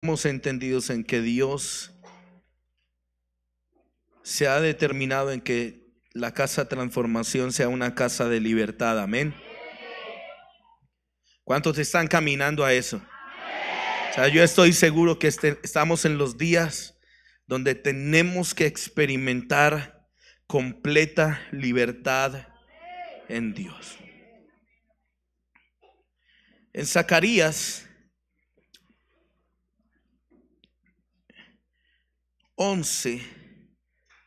Estamos entendidos en que Dios se ha determinado en que la casa Transformación sea una casa de libertad. Amén. ¿Cuántos están caminando a eso? O sea, yo estoy seguro que estamos en los días donde tenemos que experimentar completa libertad en Dios. En Zacarías 11,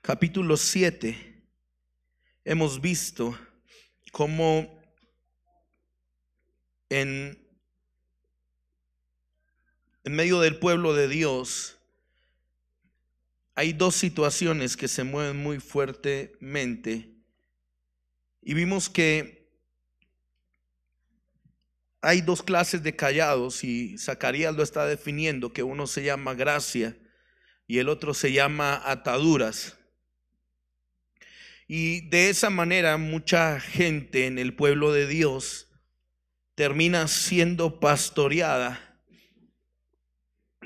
capítulo 7, hemos visto cómo en medio del pueblo de Dios hay dos situaciones que se mueven muy fuertemente, y vimos que hay dos clases de callados, y Zacarías lo está definiendo, que uno se llama gracia y el otro se llama ataduras. Y de esa manera mucha gente en el pueblo de Dios termina siendo pastoreada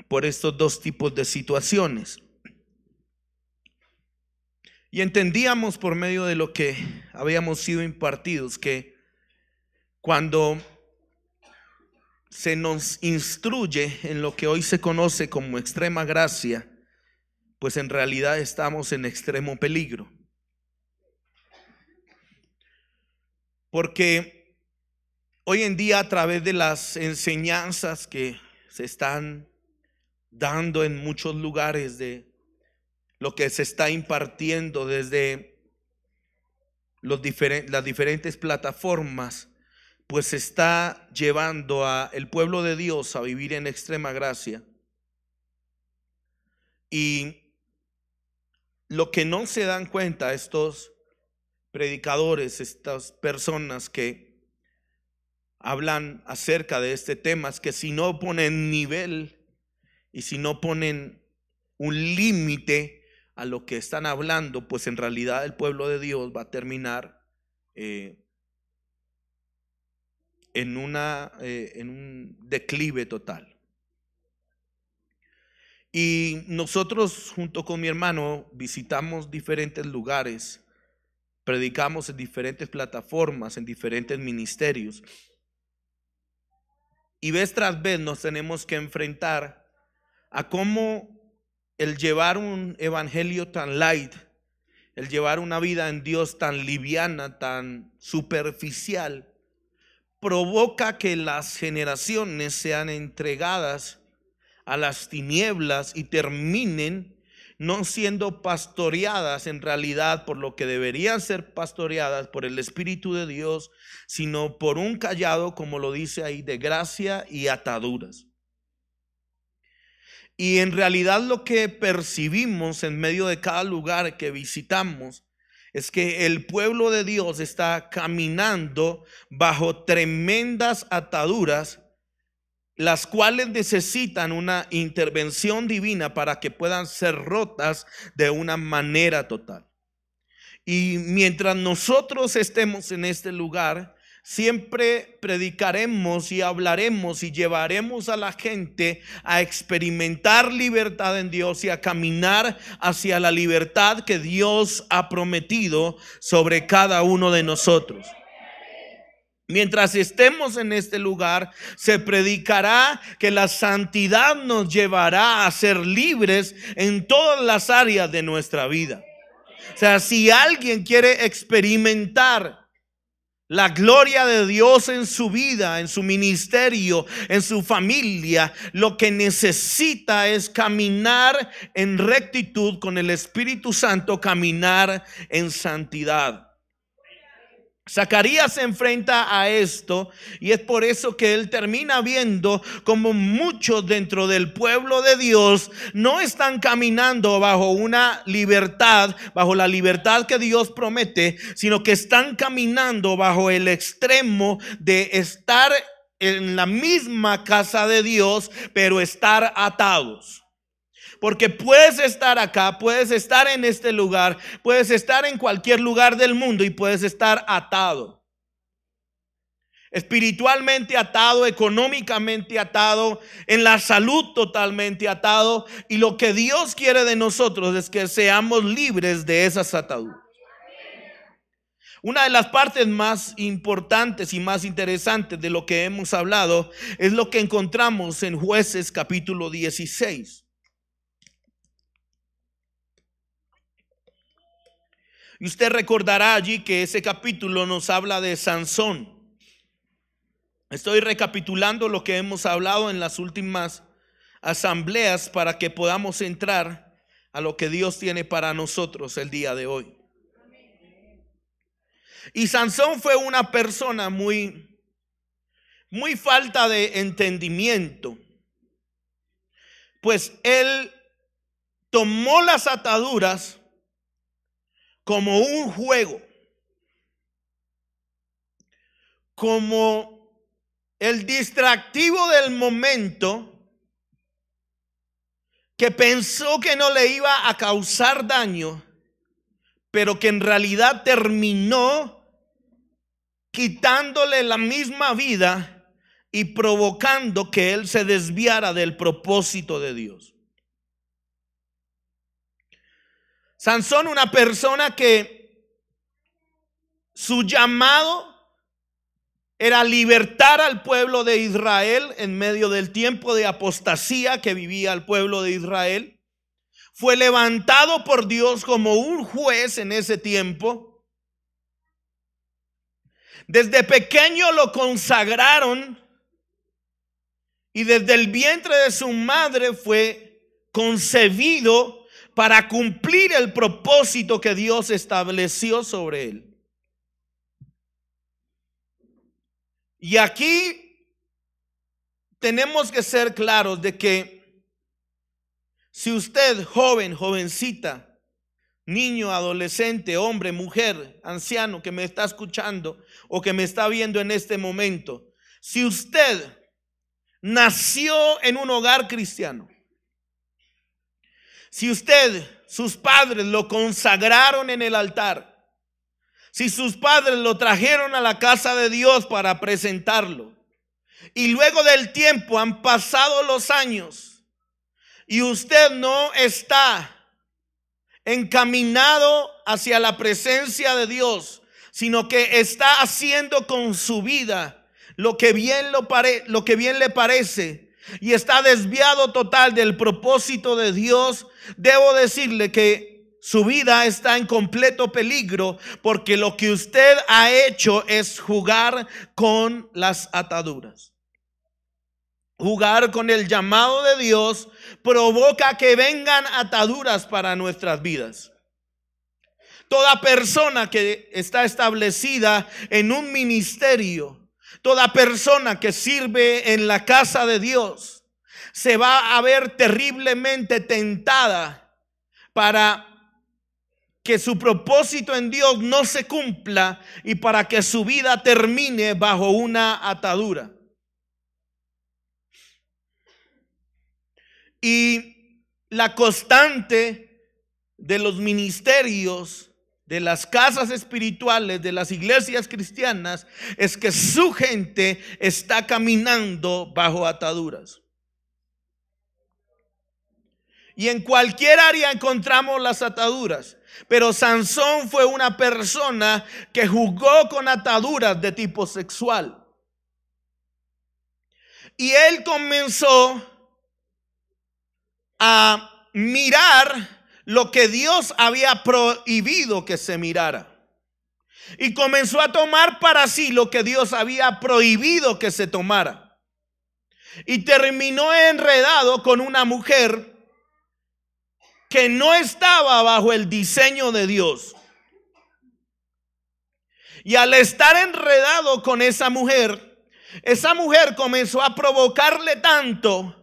por estos dos tipos de situaciones. Y entendíamos por medio de lo que habíamos sido impartidos que cuando se nos instruye en lo que hoy se conoce como extrema gracia, pues en realidad estamos en extremo peligro. Porque hoy en día, a través de las enseñanzas que se están dando en muchos lugares, de lo que se está impartiendo desde las diferentes plataformas, pues se está llevando a el pueblo de Dios a vivir en extrema gracia. Y lo que no se dan cuenta estos predicadores, estas personas que hablan acerca de este tema, es que si no ponen nivel y si no ponen un límite a lo que están hablando, pues en realidad el pueblo de Dios va a terminar en un declive total. Y nosotros junto con mi hermano visitamos diferentes lugares, predicamos en diferentes plataformas, en diferentes ministerios, y vez tras vez nos tenemos que enfrentar a cómo el llevar un evangelio tan light, el llevar una vida en Dios tan liviana, tan superficial, provoca que las generaciones sean entregadas a las tinieblas y terminen no siendo pastoreadas en realidad por lo que deberían ser pastoreadas por el Espíritu de Dios, sino por un callado, como lo dice ahí, de gracia y ataduras. Y en realidad lo que percibimos en medio de cada lugar que visitamos es que el pueblo de Dios está caminando bajo tremendas ataduras, las cuales necesitan una intervención divina para que puedan ser rotas de una manera total. Y mientras nosotros estemos en este lugar, siempre predicaremos y hablaremos y llevaremos a la gente a experimentar libertad en Dios y a caminar hacia la libertad que Dios ha prometido sobre cada uno de nosotros. Mientras estemos en este lugar, se predicará que la santidad nos llevará a ser libres en todas las áreas de nuestra vida. O sea, si alguien quiere experimentar la gloria de Dios en su vida, en su ministerio, en su familia, lo que necesita es caminar en rectitud con el Espíritu Santo, caminar en santidad. Zacarías se enfrenta a esto, y es por eso que él termina viendo como muchos dentro del pueblo de Dios no están caminando bajo una libertad, bajo la libertad que Dios promete, sino que están caminando bajo el extremo de estar en la misma casa de Dios, pero estar atados. Porque puedes estar acá, puedes estar en este lugar, puedes estar en cualquier lugar del mundo y puedes estar atado. espiritualmente atado, económicamente atado, en la salud totalmente atado. Y lo que Dios quiere de nosotros es que seamos libres de esas ataduras. Una de las partes más importantes y más interesantes de lo que hemos hablado es lo que encontramos en Jueces capítulo 16. Y usted recordará allí que ese capítulo nos habla de Sansón. Estoy recapitulando lo que hemos hablado en las últimas asambleas para que podamos entrar a lo que Dios tiene para nosotros el día de hoy. Y Sansón fue una persona muy falta de entendimiento, pues él tomó las ataduras como un juego, como el distractivo del momento, que pensó que no le iba a causar daño, pero que en realidad terminó quitándole la misma vida y provocando que él se desviara del propósito de Dios. Sansón, una persona que su llamado era libertar al pueblo de Israel en medio del tiempo de apostasía que vivía el pueblo de Israel. Fue levantado por Dios como un juez en ese tiempo. Desde pequeño lo consagraron y desde el vientre de su madre fue concebido para cumplir el propósito que Dios estableció sobre él. Y aquí tenemos que ser claros de que si usted, joven, jovencita, niño, adolescente, hombre, mujer, anciano que me está escuchando o que me está viendo en este momento, si usted nació en un hogar cristiano, si sus padres lo consagraron en el altar, si sus padres lo trajeron a la casa de Dios para presentarlo, y luego del tiempo han pasado los años y usted no está encaminado hacia la presencia de Dios, sino que está haciendo con su vida lo que bien le parece y está desviado total del propósito de Dios, debo decirle que su vida está en completo peligro, porque lo que usted ha hecho es jugar con las ataduras. Jugar con el llamado de Dios provoca que vengan ataduras para nuestras vidas. Toda persona que está establecida en un ministerio, toda persona que sirve en la casa de Dios, se va a ver terriblemente tentada para que su propósito en Dios no se cumpla y para que su vida termine bajo una atadura. Y la constante de los ministerios, de las casas espirituales, de las iglesias cristianas, es que su gente está caminando bajo ataduras. Y en cualquier área encontramos las ataduras. Pero Sansón fue una persona que jugó con ataduras de tipo sexual. Y él comenzó a mirar lo que Dios había prohibido que se mirara. Y comenzó a tomar para sí lo que Dios había prohibido que se tomara. Y terminó enredado con una mujer que no estaba bajo el diseño de Dios. Y al estar enredado con esa mujer comenzó a provocarle tanto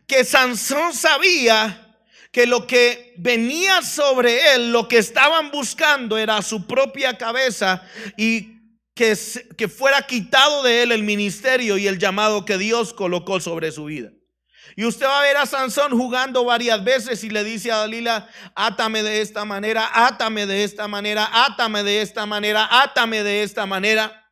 que Sansón sabía que lo que venía sobre él, lo que estaban buscando era su propia cabeza, y que fuera quitado de él el ministerio y el llamado que Dios colocó sobre su vida. Y usted va a ver a Sansón jugando varias veces y le dice a Dalila: átame de esta manera, átame de esta manera, átame de esta manera, átame de esta manera.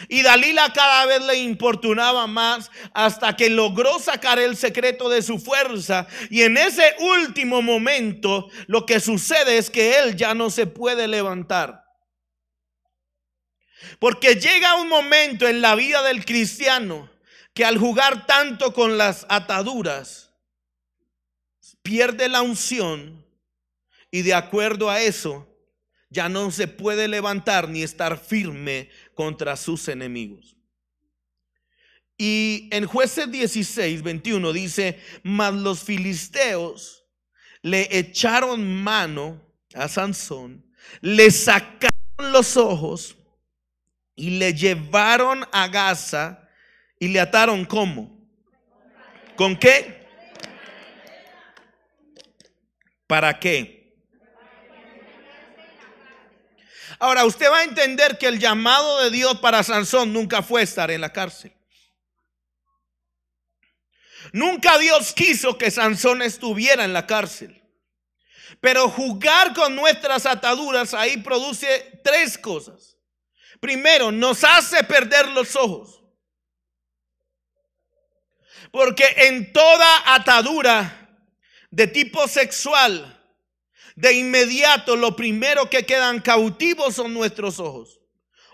Y Dalila cada vez le importunaba más hasta que logró sacar el secreto de su fuerza. Y en ese último momento lo que sucede es que él ya no se puede levantar. Porque llega un momento en la vida del cristiano que al jugar tanto con las ataduras pierde la unción y de acuerdo a eso ya no se puede levantar ni estar firme contra sus enemigos. Y en Jueces 16:21 dice: mas los filisteos le echaron mano a Sansón, le sacaron los ojos y le llevaron a Gaza y le ataron. ¿Cómo? ¿Con qué? ¿Para qué? Ahora usted va a entender que el llamado de Dios para Sansón nunca fue estar en la cárcel. Nunca Dios quiso que Sansón estuviera en la cárcel. Pero jugar con nuestras ataduras ahí produce tres cosas. Primero, nos hace perder los ojos. Porque en toda atadura de tipo sexual, de inmediato lo primero que quedan cautivos son nuestros ojos.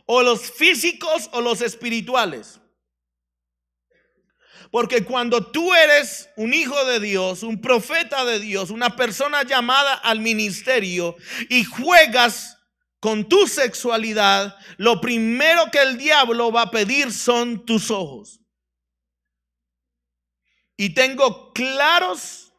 O los físicos o los espirituales. Porque cuando tú eres un hijo de Dios, un profeta de Dios, una persona llamada al ministerio y juegas con tu sexualidad, lo primero que el diablo va a pedir son tus ojos. Y tengo claros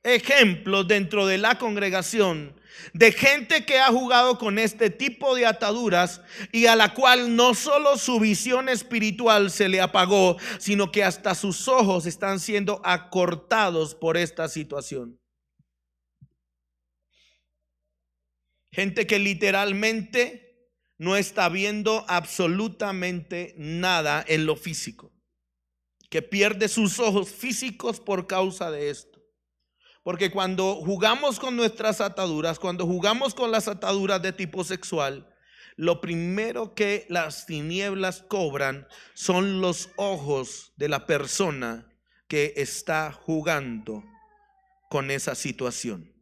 ejemplos dentro de la congregación de gente que ha jugado con este tipo de ataduras y a la cual no solo su visión espiritual se le apagó, sino que hasta sus ojos están siendo acortados por esta situación. Gente que literalmente no está viendo absolutamente nada en lo físico, que pierde sus ojos físicos por causa de esto. Porque cuando jugamos con nuestras ataduras, cuando jugamos con las ataduras de tipo sexual, lo primero que las tinieblas cobran son los ojos de la persona que está jugando con esa situación.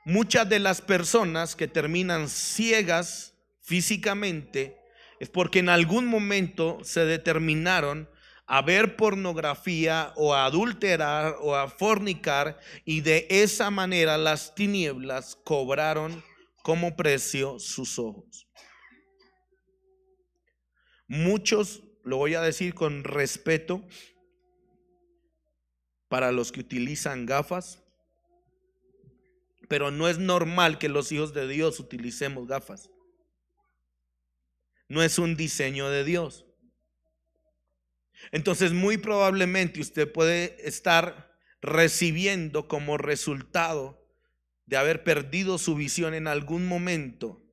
Muchas de las personas que terminan ciegas físicamente es porque en algún momento se determinaron a ver pornografía o a adulterar o a fornicar, y de esa manera las tinieblas cobraron como precio sus ojos. Muchos, lo voy a decir con respeto para los que utilizan gafas, pero no es normal que los hijos de Dios utilicemos gafas. No es un diseño de Dios. Entonces muy probablemente usted puede estar recibiendo como resultado de haber perdido su visión en algún momento,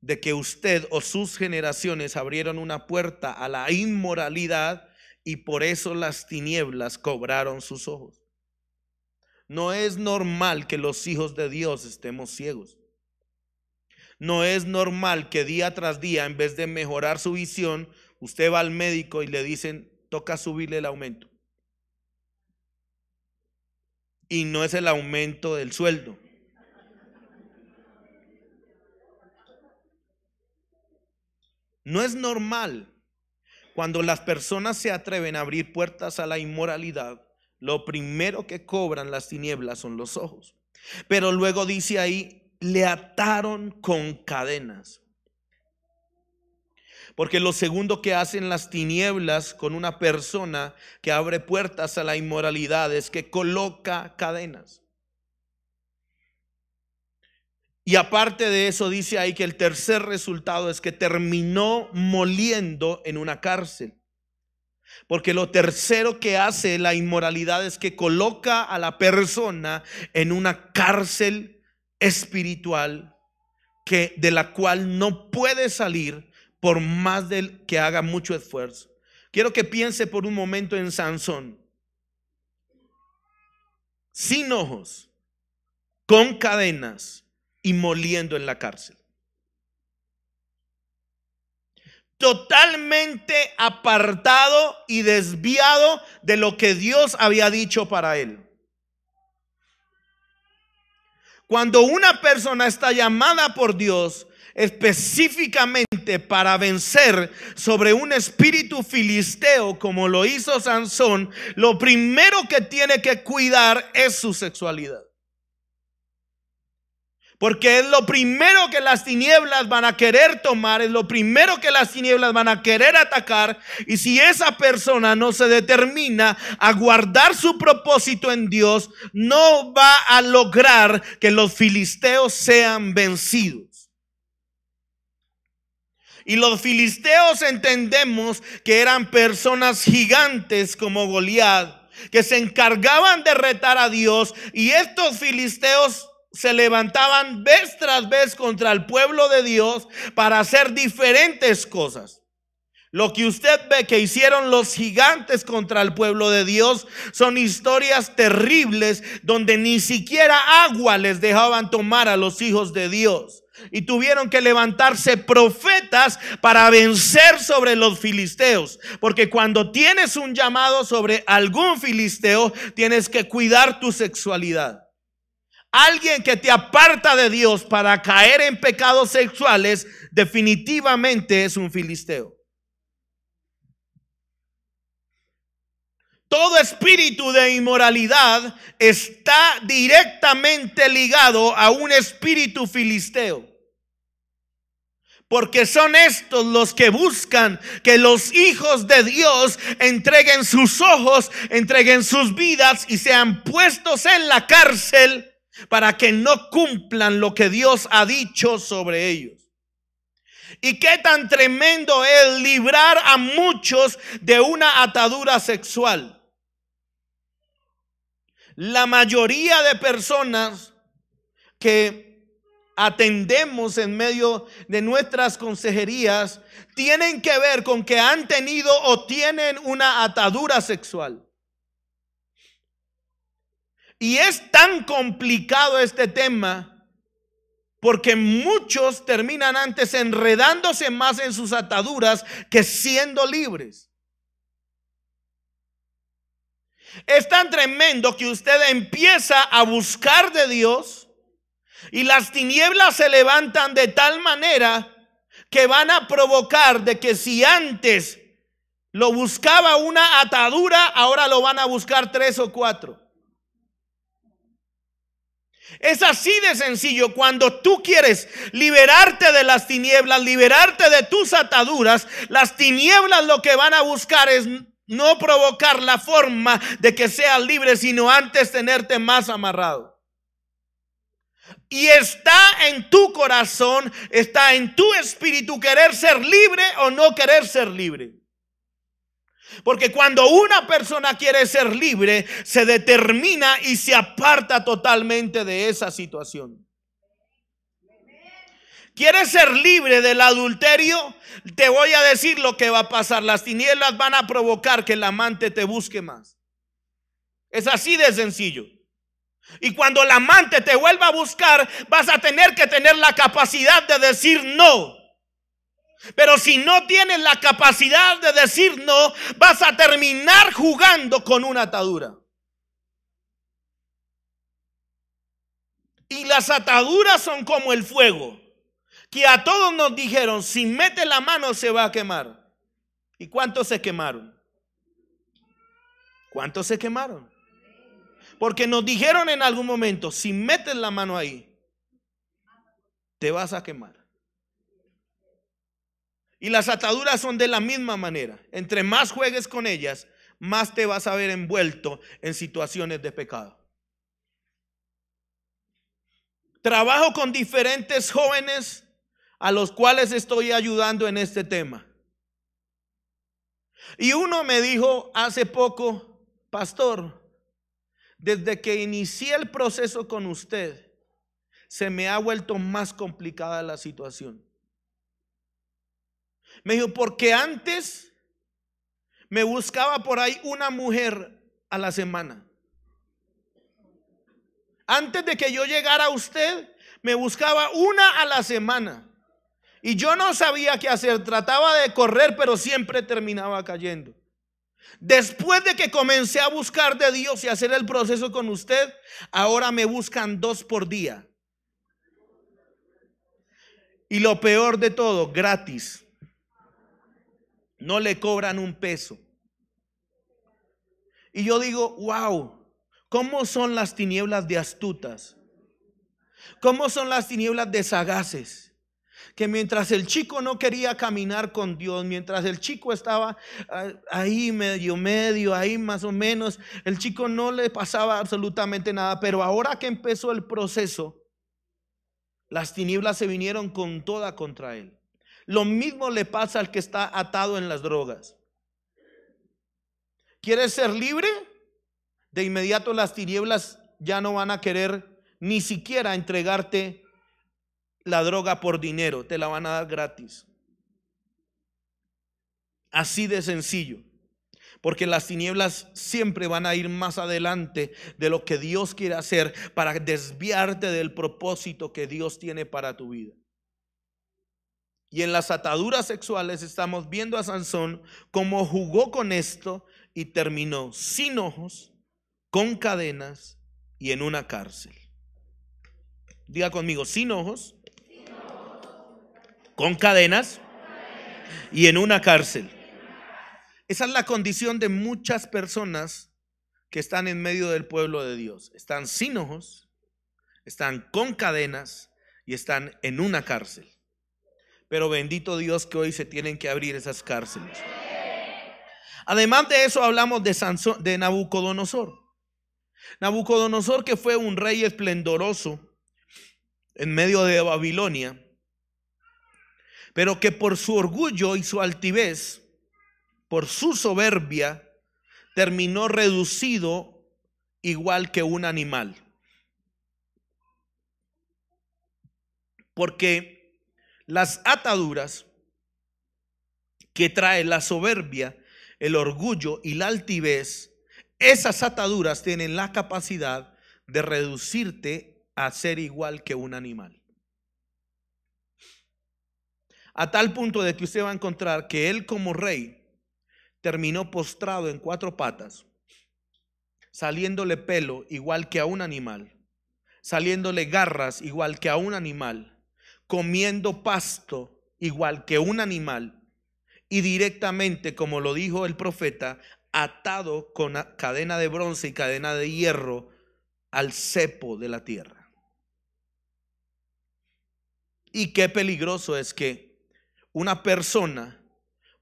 de que usted o sus generaciones abrieron una puerta a la inmoralidad y por eso las tinieblas cobraron sus ojos. No es normal que los hijos de Dios estemos ciegos. No es normal que día tras día, en vez de mejorar su visión, usted va al médico y le dicen: toca subirle el aumento. Y no es el aumento del sueldo. No es normal. Cuando las personas se atreven a abrir puertas a la inmoralidad, lo primero que cobran las tinieblas son los ojos. Pero luego dice ahí: le ataron con cadenas. Porque lo segundo que hacen las tinieblas con una persona que abre puertas a la inmoralidad es que coloca cadenas. Y aparte de eso, dice ahí que el tercer resultado es que terminó moliendo en una cárcel. Porque lo tercero que hace la inmoralidad es que coloca a la persona en una cárcel espiritual de la cual no puede salir por más de que haga mucho esfuerzo. Quiero que piense por un momento en Sansón, sin ojos, con cadenas y moliendo en la cárcel. totalmente apartado y desviado de lo que Dios había dicho para él. Cuando una persona está llamada por Dios específicamente para vencer sobre un espíritu filisteo como lo hizo Sansón, lo primero que tiene que cuidar es su sexualidad. Porque es lo primero que las tinieblas van a querer tomar, es lo primero que las tinieblas van a querer atacar. Y si esa persona no se determina a guardar su propósito en Dios, no va a lograr que los filisteos sean vencidos. Y los filisteos entendemos que eran personas gigantes como Goliat, que se encargaban de retar a Dios, y estos filisteos se levantaban vez tras vez contra el pueblo de Dios para hacer diferentes cosas. Lo que usted ve que hicieron los gigantes contra el pueblo de Dios son historias terribles donde ni siquiera agua les dejaban tomar a los hijos de Dios. Y tuvieron que levantarse profetas para vencer sobre los filisteos. Porque cuando tienes un llamado sobre algún filisteo, tienes que cuidar tu sexualidad. Alguien que te aparta de Dios para caer en pecados sexuales definitivamente es un filisteo. Todo espíritu de inmoralidad está directamente ligado a un espíritu filisteo. Porque son estos los que buscan que los hijos de Dios entreguen sus ojos, entreguen sus vidas y sean puestos en la cárcel para que no cumplan lo que Dios ha dicho sobre ellos. Y qué tan tremendo es librar a muchos de una atadura sexual. La mayoría de personas que atendemos en medio de nuestras consejerías tienen que ver con que han tenido o tienen una atadura sexual. Y es tan complicado este tema porque muchos terminan antes enredándose más en sus ataduras que siendo libres. Es tan tremendo que usted empieza a buscar de Dios y las tinieblas se levantan de tal manera que van a provocar de que si antes lo buscaba una atadura, ahora lo van a buscar 3 o 4. Es así de sencillo. Cuando tú quieres liberarte de las tinieblas, liberarte de tus ataduras, las tinieblas lo que van a buscar es no provocar la forma de que seas libre, sino antes tenerte más amarrado. Y está en tu corazón, está en tu espíritu querer ser libre o no querer ser libre. Porque cuando una persona quiere ser libre, se determina y se aparta totalmente de esa situación. ¿Quieres ser libre del adulterio? Te voy a decir lo que va a pasar. Las tinieblas van a provocar que el amante te busque más. Es así de sencillo. Y cuando el amante te vuelva a buscar, vas a tener que tener la capacidad de decir no. Pero si no tienes la capacidad de decir no, vas a terminar jugando con una atadura. Y las ataduras son como el fuego, que a todos nos dijeron, si mete la mano se va a quemar. ¿Y cuántos se quemaron? ¿Cuántos se quemaron? Porque nos dijeron en algún momento, si metes la mano ahí, te vas a quemar. Y las ataduras son de la misma manera. Entre más juegues con ellas, más te vas a ver envuelto en situaciones de pecado. Trabajo con diferentes jóvenes a los cuales estoy ayudando en este tema. Y uno me dijo hace poco, pastor, desde que inicié el proceso con usted, se me ha vuelto más complicada la situación. Me dijo, porque antes me buscaba por ahí una mujer a la semana. Antes de que yo llegara a usted, me buscaba una a la semana. Y yo no sabía qué hacer, trataba de correr, pero siempre terminaba cayendo. Después de que comencé a buscar de Dios y hacer el proceso con usted, ahora me buscan 2 por día. Y lo peor de todo, gratis. No le cobran un peso. Y yo digo, wow, ¿cómo son las tinieblas de astutas? ¿Cómo son las tinieblas de sagaces? Que mientras el chico no quería caminar con Dios, mientras el chico estaba ahí medio, ahí más o menos, el chico no le pasaba absolutamente nada. Pero ahora que empezó el proceso, las tinieblas se vinieron con toda contra él. Lo mismo le pasa al que está atado en las drogas. ¿Quieres ser libre? De inmediato las tinieblas ya no van a querer ni siquiera entregarte la droga por dinero, te la van a dar gratis. Así de sencillo. Porque las tinieblas siempre van a ir más adelante de lo que Dios quiere hacer para desviarte del propósito que Dios tiene para tu vida. Y en las ataduras sexuales estamos viendo a Sansón cómo jugó con esto y terminó sin ojos, con cadenas y en una cárcel. Diga conmigo, sin ojos, con cadenas y en una cárcel. Esa es la condición de muchas personas que están en medio del pueblo de Dios. Están sin ojos, están con cadenas y están en una cárcel. Pero bendito Dios que hoy se tienen que abrir esas cárceles. Además de eso hablamos de Nabucodonosor. Nabucodonosor, que fue un rey esplendoroso en medio de Babilonia, pero que por su orgullo y su altivez, por su soberbia, terminó reducido igual que un animal. Porque las ataduras que trae la soberbia, el orgullo y la altivez, esas ataduras tienen la capacidad de reducirte a ser igual que un animal. A tal punto de que usted va a encontrar que él como rey terminó postrado en 4 patas, saliéndole pelo igual que a un animal, saliéndole garras igual que a un animal, comiendo pasto igual que un animal y directamente, como lo dijo el profeta, atado con cadena de bronce y cadena de hierro al cepo de la tierra. Y qué peligroso es que una persona,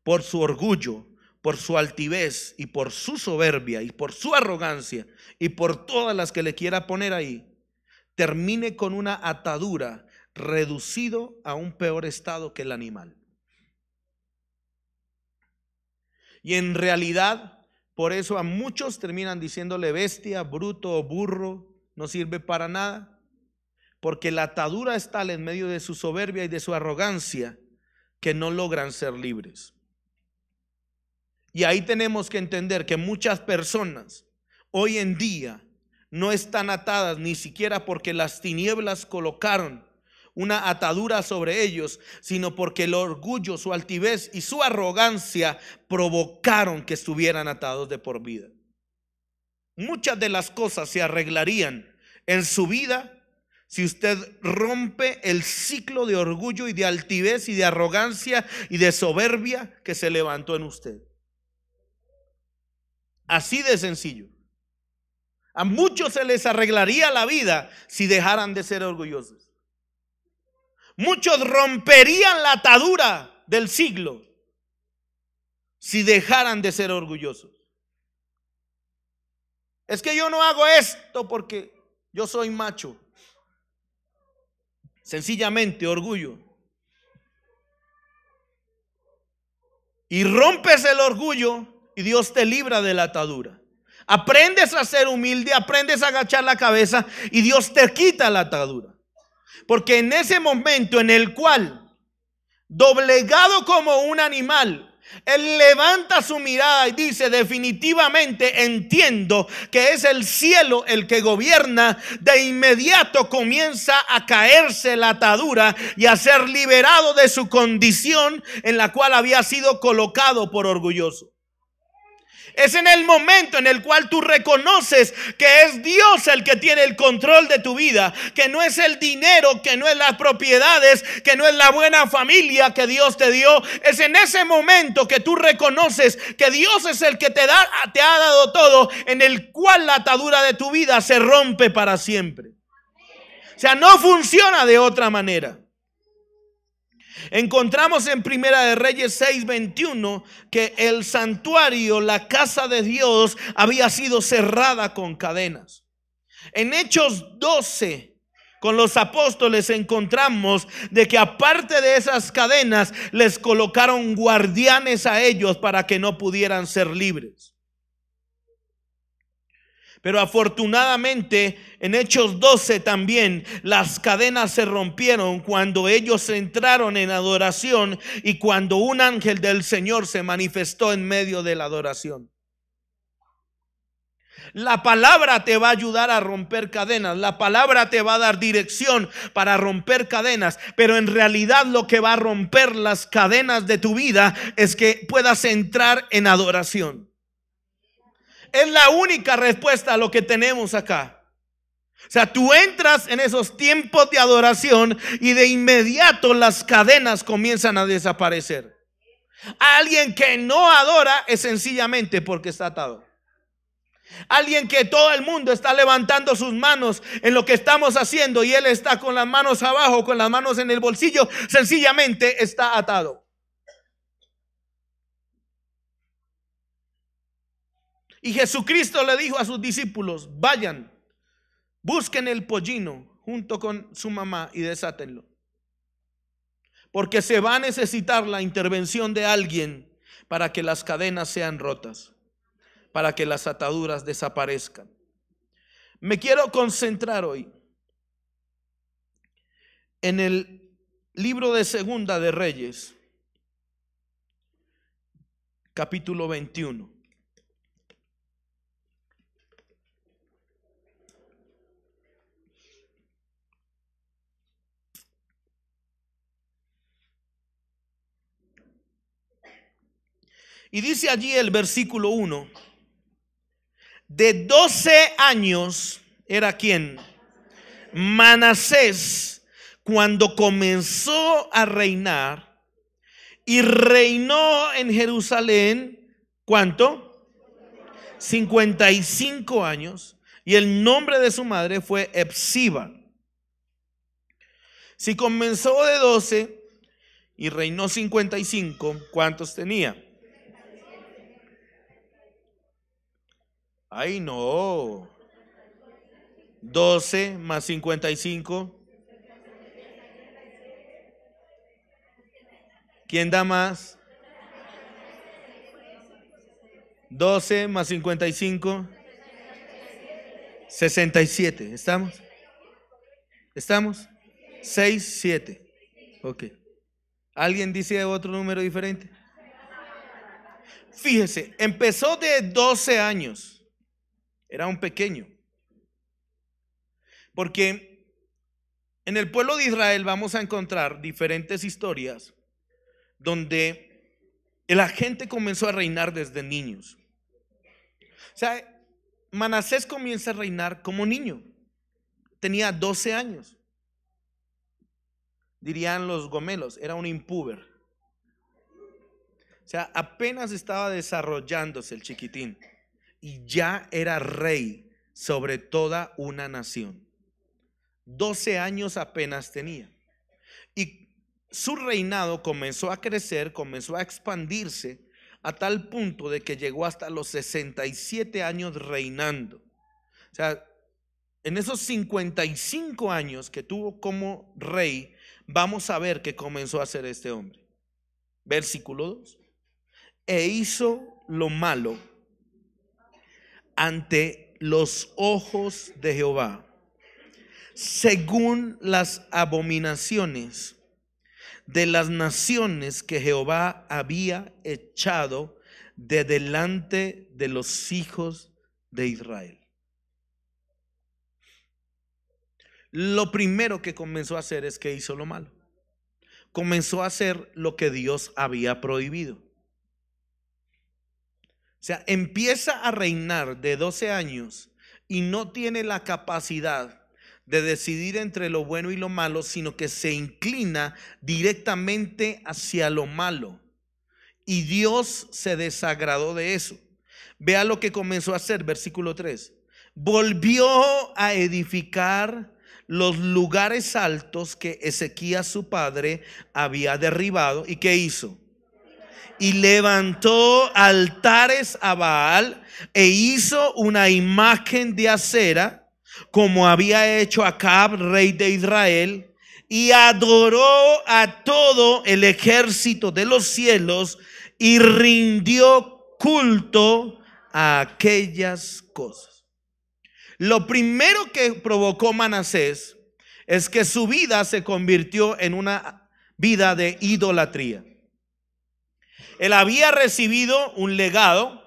por su orgullo, por su altivez y por su soberbia y por su arrogancia y por todas las que le quiera poner ahí, termine con una atadura, reducido a un peor estado que el animal. Y en realidad, por eso a muchos terminan diciéndole bestia, bruto o burro, no sirve para nada, porque la atadura es tal en medio de su soberbia y de su arrogancia que no logran ser libres. Y ahí tenemos que entender que muchas personas hoy en día no están atadas ni siquiera porque las tinieblas colocaron una atadura sobre ellos, sino porque el orgullo, su altivez y su arrogancia provocaron que estuvieran atados de por vida. Muchas de las cosas se arreglarían en su vida si usted rompe el ciclo de orgullo y de altivez y de arrogancia y de soberbia que se levantó en usted. Así de sencillo. A muchos se les arreglaría la vida si dejaran de ser orgullosos. Muchos romperían la atadura del siglo si dejaran de ser orgullosos. Es que yo no hago esto porque yo soy macho. Sencillamente orgullo. Y rompes el orgullo y Dios te libra de la atadura. Aprendes a ser humilde, aprendes a agachar la cabeza y Dios te quita la atadura. Porque en ese momento en el cual, doblegado como un animal, Él levanta su mirada y dice: definitivamente entiendo que es el cielo el que gobierna. De inmediato comienza a caerse la atadura y a ser liberado de su condición en la cual había sido colocado por orgulloso. Es en el momento en el cual tú reconoces que es Dios el que tiene el control de tu vida, que no es el dinero, que no es las propiedades, que no es la buena familia que Dios te dio. Es en ese momento que tú reconoces que Dios es el que te ha dado todo, en el cual la atadura de tu vida se rompe para siempre. O sea, no funciona de otra manera. Encontramos en Primera de Reyes 6:21 que el santuario, la casa de Dios, había sido cerrada con cadenas. En Hechos 12, con los apóstoles, encontramos de que aparte de esas cadenas, les colocaron guardianes a ellos para que no pudieran ser libres. Pero afortunadamente en Hechos 12 también las cadenas se rompieron cuando ellos entraron en adoración y cuando un ángel del Señor se manifestó en medio de la adoración. La palabra te va a ayudar a romper cadenas. La palabra te va a dar dirección para romper cadenas. Pero en realidad lo que va a romper las cadenas de tu vida es que puedas entrar en adoración. Es la única respuesta a lo que tenemos acá. O sea, tú entras en esos tiempos de adoración y de inmediato las cadenas comienzan a desaparecer. Alguien que no adora es sencillamente porque está atado. Alguien que todo el mundo está levantando sus manos en lo que estamos haciendo y él está con las manos abajo, con las manos en el bolsillo, sencillamente está atado. Y Jesucristo le dijo a sus discípulos: vayan, busquen el pollino junto con su mamá y desátenlo, porque se va a necesitar la intervención de alguien para que las cadenas sean rotas, para que las ataduras desaparezcan. Me quiero concentrar hoy en el libro de Segunda de Reyes, capítulo 21. Y dice allí el versículo 1: de 12 años era ¿quién? Manasés, cuando comenzó a reinar, y reinó en Jerusalén, ¿cuánto? 55 años, y el nombre de su madre fue Epsiba. Si comenzó de 12 y reinó 55, ¿cuántos tenía? Ay, no. 12 más 55. ¿Quién da más? 12 más 55. 67. ¿Estamos? ¿Estamos? 6, 7. Ok. ¿Alguien dice otro número diferente? Fíjese, empezó de 12 años. Era un pequeño. Porque en el pueblo de Israel vamos a encontrar diferentes historias donde la gente comenzó a reinar desde niños. O sea, Manasés comienza a reinar como niño. Tenía 12 años. Dirían los gomelos, era un impúber. O sea, apenas estaba desarrollándose el chiquitín y ya era rey sobre toda una nación. 12 años apenas tenía. Y su reinado comenzó a crecer, comenzó a expandirse a tal punto de que llegó hasta los 67 años reinando. O sea, en esos 55 años que tuvo como rey, vamos a ver qué comenzó a hacer este hombre. Versículo 2. E hizo lo malo ante los ojos de Jehová, según las abominaciones de las naciones que Jehová había echado de delante de los hijos de Israel. Lo primero que comenzó a hacer es que hizo lo malo. Comenzó a hacer lo que Dios había prohibido. O sea, empieza a reinar de 12 años y no tiene la capacidad de decidir entre lo bueno y lo malo, sino que se inclina directamente hacia lo malo. Y Dios se desagradó de eso. Vea lo que comenzó a hacer, versículo 3. Volvió a edificar los lugares altos que Ezequías su padre había derribado. ¿Y qué hizo? Y levantó altares a Baal e hizo una imagen de acera, como había hecho Acab, rey de Israel, y adoró a todo el ejército de los cielos y rindió culto a aquellas cosas. Lo primero que provocó Manasés es que su vida se convirtió en una vida de idolatría. Él había recibido un legado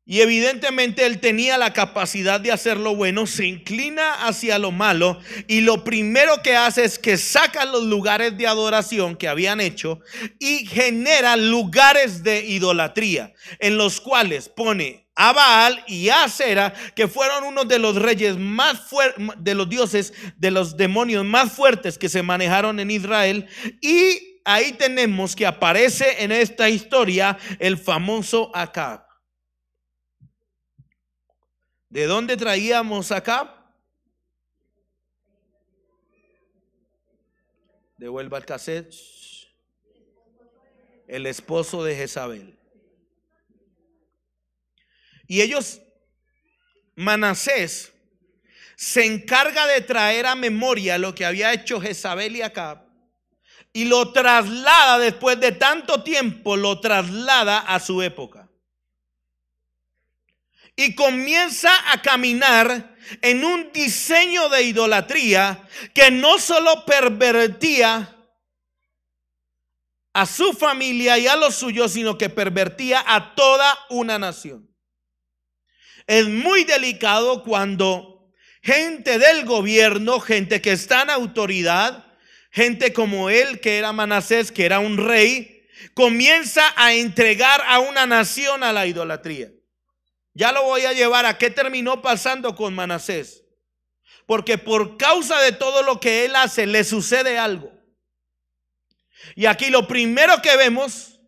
y evidentemente él tenía la capacidad de hacer lo bueno, se inclina hacia lo malo y lo primero que hace es que saca los lugares de adoración que habían hecho y genera lugares de idolatría en los cuales pone a Baal y a Acera, que fueron unos de los reyes más fuertes, de los dioses, de los demonios más fuertes que se manejaron en Israel. Y ahí tenemos que aparece en esta historia el famoso Acab. ¿De dónde traíamos a Acab? Devuelva el cassette. El esposo de Jezabel. Y ellos, Manasés, se encarga de traer a memoria lo que había hecho Jezabel y Acab y lo traslada, después de tanto tiempo, lo traslada a su época. Y comienza a caminar en un diseño de idolatría que no solo pervertía a su familia y a los suyos, sino que pervertía a toda una nación. Es muy delicado cuando gente del gobierno, gente que está en autoridad, gente como él, que era Manasés, que era un rey, comienza a entregar a una nación a la idolatría. Ya lo voy a llevar a qué terminó pasando con Manasés. Porque por causa de todo lo que él hace, le sucede algo. Y aquí lo primero que vemos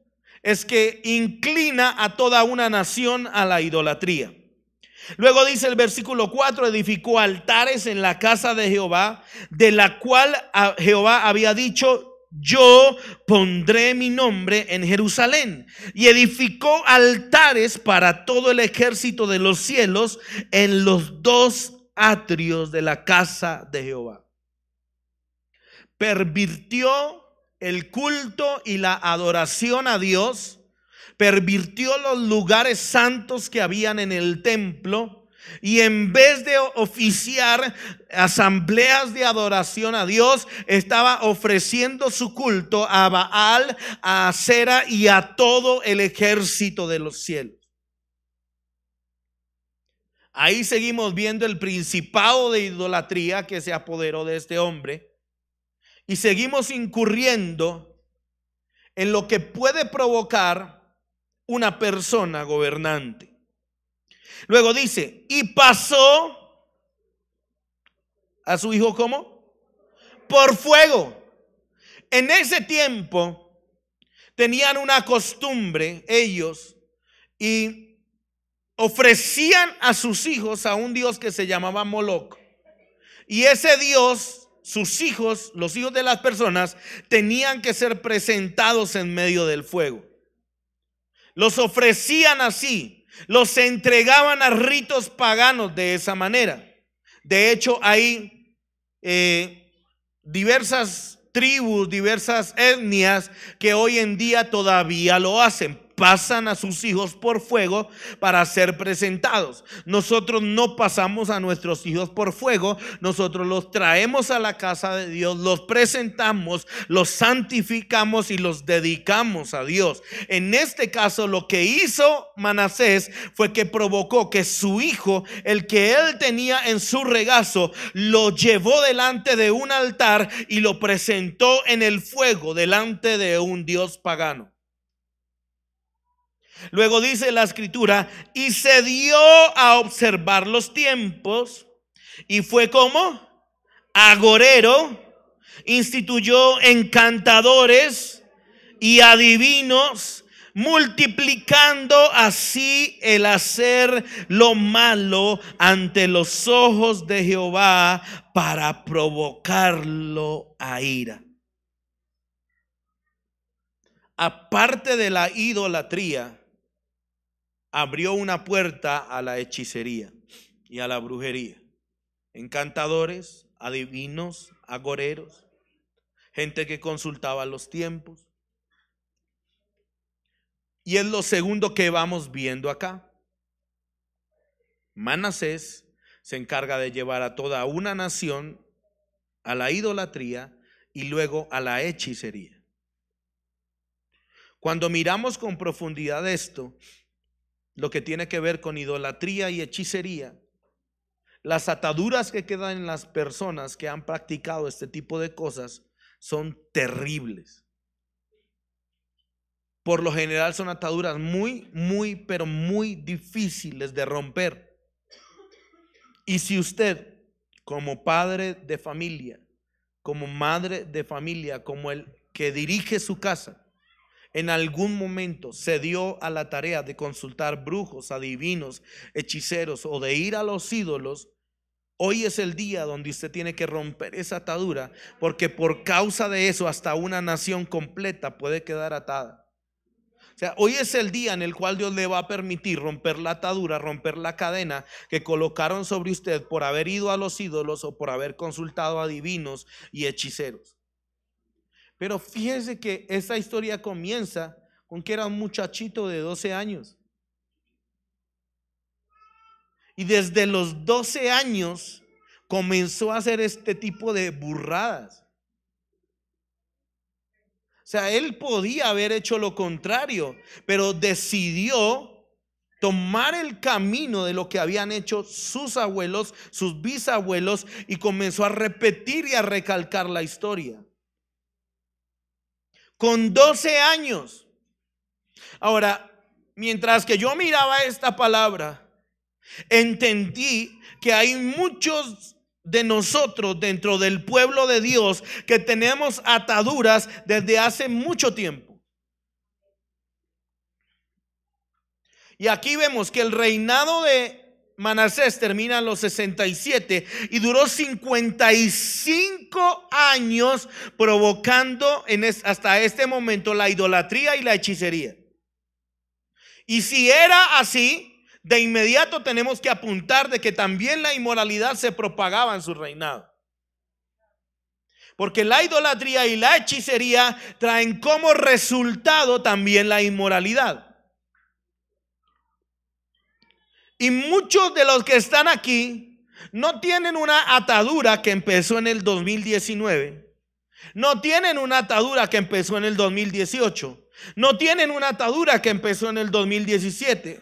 es que inclina a toda una nación a la idolatría. Luego dice el versículo 4: edificó altares en la casa de Jehová, de la cual Jehová había dicho: yo pondré mi nombre en Jerusalén. Y edificó altares para todo el ejército de los cielos en los dos atrios de la casa de Jehová. Pervirtió el culto y la adoración a Dios. Pervirtió los lugares santos que habían en el templo, y en vez de oficiar asambleas de adoración a Dios, estaba ofreciendo su culto a Baal, a Acera y a todo el ejército de los cielos. Ahí seguimos viendo el principado de idolatría que se apoderó de este hombre, y seguimos incurriendo en lo que puede provocar una persona gobernante. Luego dice: y pasó a su hijo, ¿cómo? Por fuego. En ese tiempo tenían una costumbre ellos, y ofrecían a sus hijos a un dios que se llamaba Moloc. Y ese dios, sus hijos, los hijos de las personas, tenían que ser presentados en medio del fuego. Los ofrecían así, los entregaban a ritos paganos de esa manera. De hecho, hay diversas tribus, diversas etnias que hoy en día todavía lo hacen. pasan a sus hijos por fuego para ser presentados. Nosotros no pasamos a nuestros hijos por fuego, nosotros los traemos a la casa de Dios, los presentamos, los santificamos y los dedicamos a Dios. En este caso, lo que hizo Manasés fue que provocó que su hijo, el que él tenía en su regazo, lo llevó delante de un altar y lo presentó en el fuego delante de un dios pagano. Luego dice la escritura: y se dio a observar los tiempos y fue como agorero, instituyó encantadores y adivinos, multiplicando así el hacer lo malo ante los ojos de Jehová para provocarlo a ira. Aparte de la idolatría, abrió una puerta a la hechicería y a la brujería. Encantadores, adivinos, agoreros, gente que consultaba los tiempos. Y es lo segundo que vamos viendo acá. Manasés se encarga de llevar a toda una nación a la idolatría y luego a la hechicería. Cuando miramos con profundidad esto, lo que tiene que ver con idolatría y hechicería, las ataduras que quedan en las personas que han practicado este tipo de cosas son terribles. Por lo general son ataduras pero muy difíciles de romper. Y si usted, como padre de familia, como madre de familia, como el que dirige su casa, en algún momento se dio a la tarea de consultar brujos, adivinos, hechiceros o de ir a los ídolos, hoy es el día donde usted tiene que romper esa atadura, porque por causa de eso hasta una nación completa puede quedar atada. O sea, hoy es el día en el cual Dios le va a permitir romper la atadura, romper la cadena que colocaron sobre usted por haber ido a los ídolos o por haber consultado a adivinos y hechiceros. Pero fíjese que esta historia comienza con que era un muchachito de 12 años. Y desde los 12 años comenzó a hacer este tipo de burradas. O sea, él podía haber hecho lo contrario, pero decidió tomar el camino de lo que habían hecho sus abuelos, sus bisabuelos, y comenzó a repetir y a recalcar la historia. Con 12 años. Ahora, mientras que yo miraba esta palabra, entendí que hay muchos de nosotros dentro del pueblo de Dios que tenemos ataduras desde hace mucho tiempo. Y aquí vemos que el reinado de Manasés termina en los 67 y duró 55 años provocando hasta este momento la idolatría y la hechicería. Y si era así, de inmediato tenemos que apuntar de que también la inmoralidad se propagaba en su reinado. Porque la idolatría y la hechicería traen como resultado también la inmoralidad. Y muchos de los que están aquí no tienen una atadura que empezó en el 2019. No tienen una atadura que empezó en el 2018. No tienen una atadura que empezó en el 2017.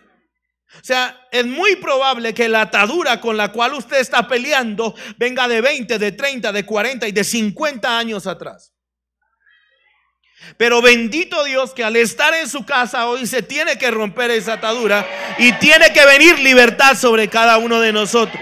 O sea, es muy probable que la atadura con la cual usted está peleando venga de 20, de 30, de 40 y de 50 años atrás. Pero bendito Dios que al estar en su casa hoy se tiene que romper esa atadura y tiene que venir libertad sobre cada uno de nosotros.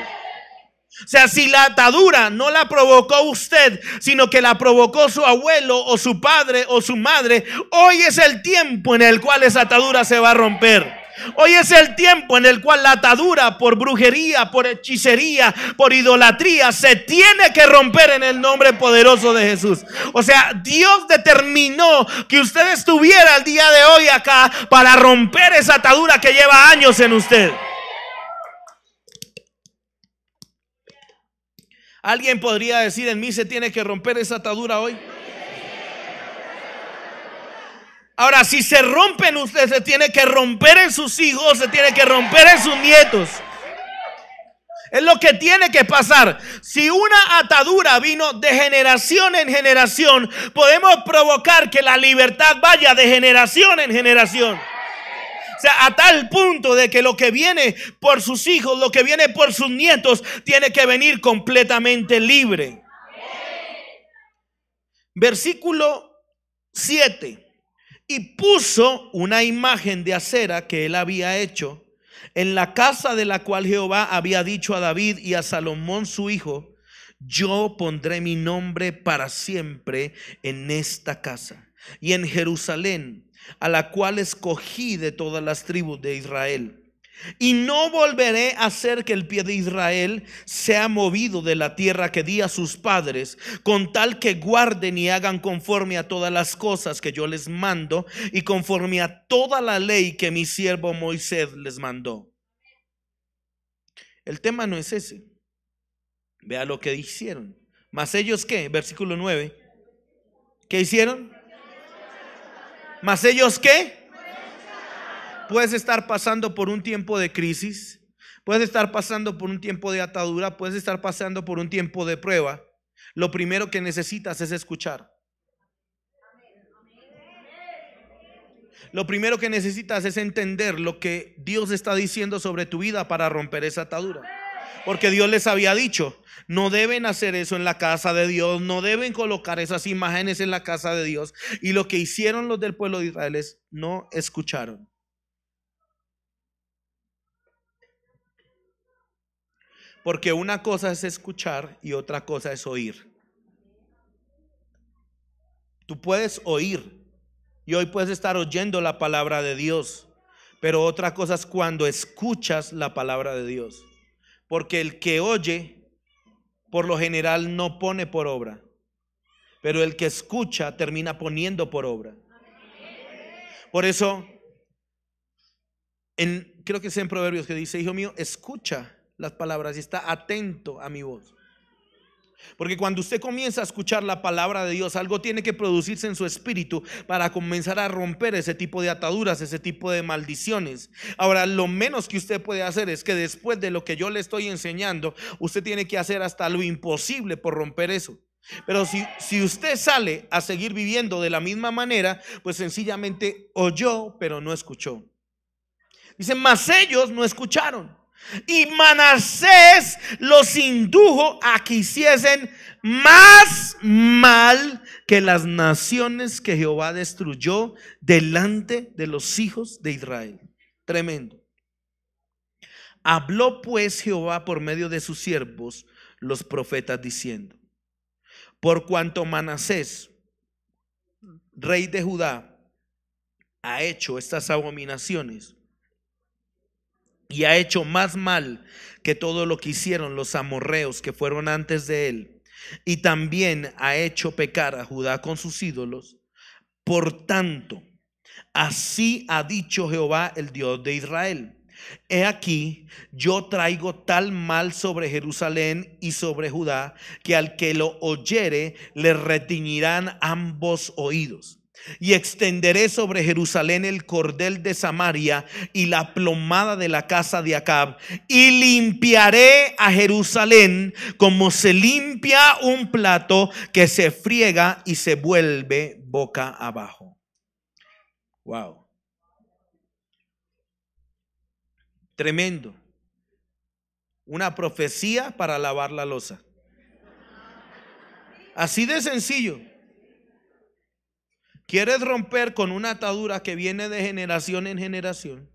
O sea, si la atadura no la provocó usted, sino que la provocó su abuelo o su padre o su madre, hoy es el tiempo en el cual esa atadura se va a romper. Hoy es el tiempo en el cual la atadura por brujería, por hechicería, por idolatría se tiene que romper en el nombre poderoso de Jesús. O sea, Dios determinó que usted estuviera el día de hoy acá para romper esa atadura que lleva años en usted. ¿Alguien podría decir: en mí se tiene que romper esa atadura hoy? Ahora, si se rompen ustedes, se tiene que romper en sus hijos, se tiene que romper en sus nietos. Es lo que tiene que pasar. Si una atadura vino de generación en generación, podemos provocar que la libertad vaya de generación en generación. O sea, a tal punto de que lo que viene por sus hijos, lo que viene por sus nietos, tiene que venir completamente libre. Versículo 7. Y puso una imagen de acera que él había hecho en la casa de la cual Jehová había dicho a David y a Salomón su hijo: yo pondré mi nombre para siempre en esta casa y en Jerusalén, a la cual escogí de todas las tribus de Israel. Y no volveré a hacer que el pie de Israel sea movido de la tierra que di a sus padres, con tal que guarden y hagan conforme a todas las cosas que yo les mando y conforme a toda la ley que mi siervo Moisés les mandó. El tema no es ese. Vea lo que hicieron. Mas ellos, ¿qué? Versículo 9. ¿Qué hicieron? Mas ellos, ¿qué? Puedes estar pasando por un tiempo de crisis, puedes estar pasando por un tiempo de atadura, puedes estar pasando por un tiempo de prueba. Lo primero que necesitas es escuchar. Lo primero que necesitas es entender lo que Dios está diciendo sobre tu vida para romper esa atadura. Porque Dios les había dicho: no deben hacer eso en la casa de Dios, no deben colocar esas imágenes en la casa de Dios. Y lo que hicieron los del pueblo de Israel es no escucharon. Porque una cosa es escuchar y otra cosa es oír. Tú puedes oír y hoy puedes estar oyendo la palabra de Dios, pero otra cosa es cuando escuchas la palabra de Dios. Porque el que oye, por lo general no pone por obra, pero el que escucha termina poniendo por obra. Por eso, creo que es en Proverbios que dice: hijo mío, escucha las palabras y está atento a mi voz. Porque cuando usted comienza a escuchar la palabra de Dios, algo tiene que producirse en su espíritu para comenzar a romper ese tipo de ataduras, ese tipo de maldiciones. Ahora, lo menos que usted puede hacer es que después de lo que yo le estoy enseñando, usted tiene que hacer hasta lo imposible por romper eso. Pero si usted sale a seguir viviendo de la misma manera, pues sencillamente oyó, pero no escuchó. Dice: mas ellos no escucharon. Y Manasés los indujo a que hiciesen más mal que las naciones que Jehová destruyó delante de los hijos de Israel. Tremendo. Habló pues Jehová por medio de sus siervos los profetas diciendo: por cuanto Manasés, rey de Judá, ha hecho estas abominaciones y ha hecho más mal que todo lo que hicieron los amorreos que fueron antes de él, y también ha hecho pecar a Judá con sus ídolos. Por tanto, así ha dicho Jehová, el Dios de Israel: he aquí, yo traigo tal mal sobre Jerusalén y sobre Judá, que al que lo oyere le retiñirán ambos oídos. Y extenderé sobre Jerusalén el cordel de Samaria y la plomada de la casa de Acab, y limpiaré a Jerusalén como se limpia un plato que se friega y se vuelve boca abajo. Wow. Tremendo. Una profecía para lavar la loza. Así de sencillo. ¿Quieres romper con una atadura que viene de generación en generación?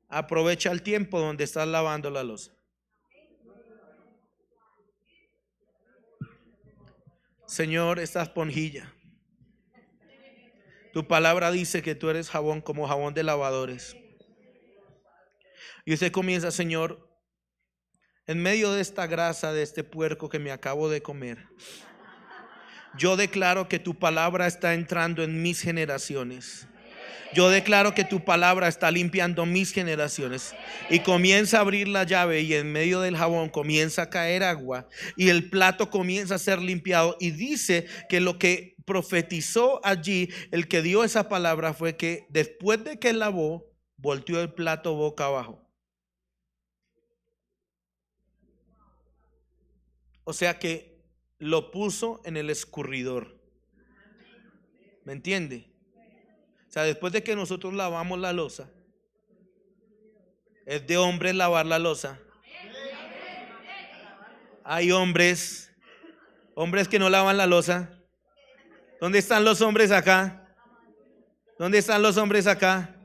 Aprovecha el tiempo donde estás lavando la loza. Señor, esta esponjilla, tu palabra dice que tú eres jabón como jabón de lavadores. Y usted comienza: Señor, en medio de esta grasa de este puerco que me acabo de comer, yo declaro que tu palabra está entrando en mis generaciones. Yo declaro que tu palabra está limpiando mis generaciones. Y comienza a abrir la llave y en medio del jabón comienza a caer agua y el plato comienza a ser limpiado. Y dice que lo que profetizó allí, el que dio esa palabra fue que después de que lavó, volteó el plato boca abajo. O sea que lo puso en el escurridor. ¿Me entiende? O sea, después de que nosotros lavamos la loza, es de hombres lavar la loza. Hay hombres que no lavan la loza. ¿Dónde están los hombres acá? ¿Dónde están los hombres acá?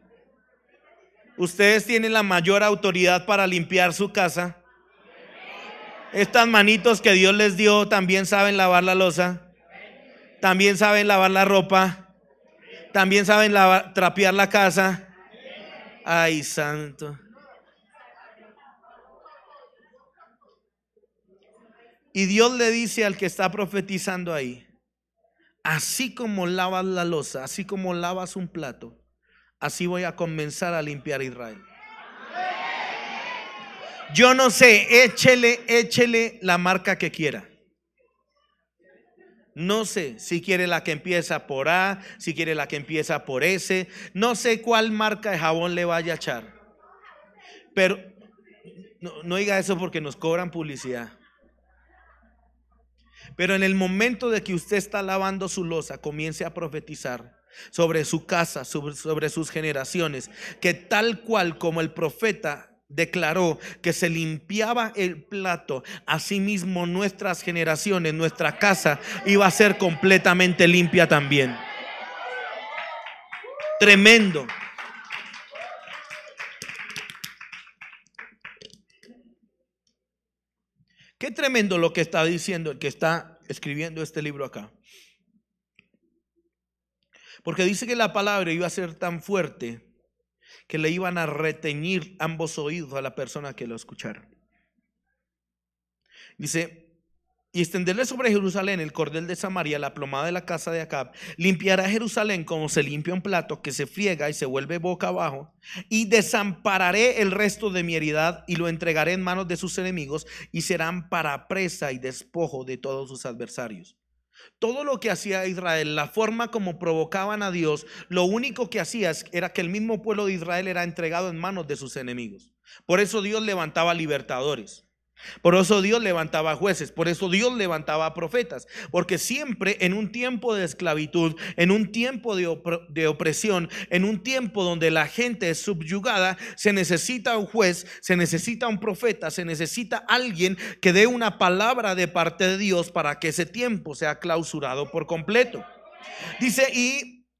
Ustedes tienen la mayor autoridad para limpiar su casa. Estas manitos que Dios les dio también saben lavar la loza. También saben lavar la ropa. También saben trapear la casa. Ay, santo. Y Dios le dice al que está profetizando ahí: así como lavas la loza, así como lavas un plato, así voy a comenzar a limpiar a Israel. Yo no sé, échele la marca que quiera. No sé si quiere la que empieza por A, si quiere la que empieza por S. No sé cuál marca de jabón le vaya a echar. Pero no diga eso porque nos cobran publicidad. Pero en el momento de que usted está lavando su loza, comience a profetizar sobre su casa, sobre sus generaciones, que tal cual como el profeta declaró que se limpiaba el plato, asimismo nuestras generaciones, nuestra casa iba a ser completamente limpia también. Tremendo. Qué tremendo lo que está diciendo el que está escribiendo este libro acá. Porque dice que la palabra iba a ser tan fuerte que le iban a reteñir ambos oídos a la persona que lo escuchara. Dice: y extenderle sobre Jerusalén el cordel de Samaria, la plomada de la casa de Acab. Limpiará Jerusalén como se limpia un plato que se friega y se vuelve boca abajo. Y desampararé el resto de mi heredad y lo entregaré en manos de sus enemigos, y serán para presa y despojo de todos sus adversarios. Todo lo que hacía Israel, la forma como provocaban a Dios, lo único que hacía era que el mismo pueblo de Israel era entregado en manos de sus enemigos. Por eso Dios levantaba libertadores. Por eso Dios levantaba jueces, por eso Dios levantaba profetas, porque siempre en un tiempo de esclavitud, en un tiempo de opresión, en un tiempo donde la gente es subyugada, se necesita un juez, se necesita un profeta, se necesita alguien que dé una palabra de parte de Dios para que ese tiempo sea clausurado por completo.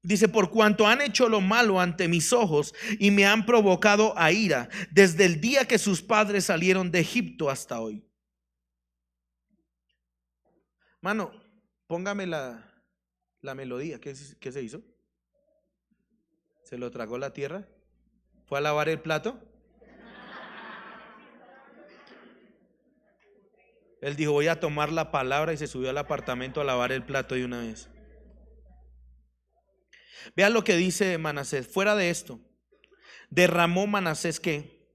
Dice, por cuanto han hecho lo malo ante mis ojos y me han provocado a ira desde el día que sus padres salieron de Egipto hasta hoy. Mano, póngame la melodía. ¿Qué se hizo? ¿Se lo tragó la tierra? ¿Fue a lavar el plato? Él dijo: voy a tomar la palabra, y se subió al apartamento a lavar el plato de una vez. Vean lo que dice Manasés. Fuera de esto, derramó Manasés ¿qué?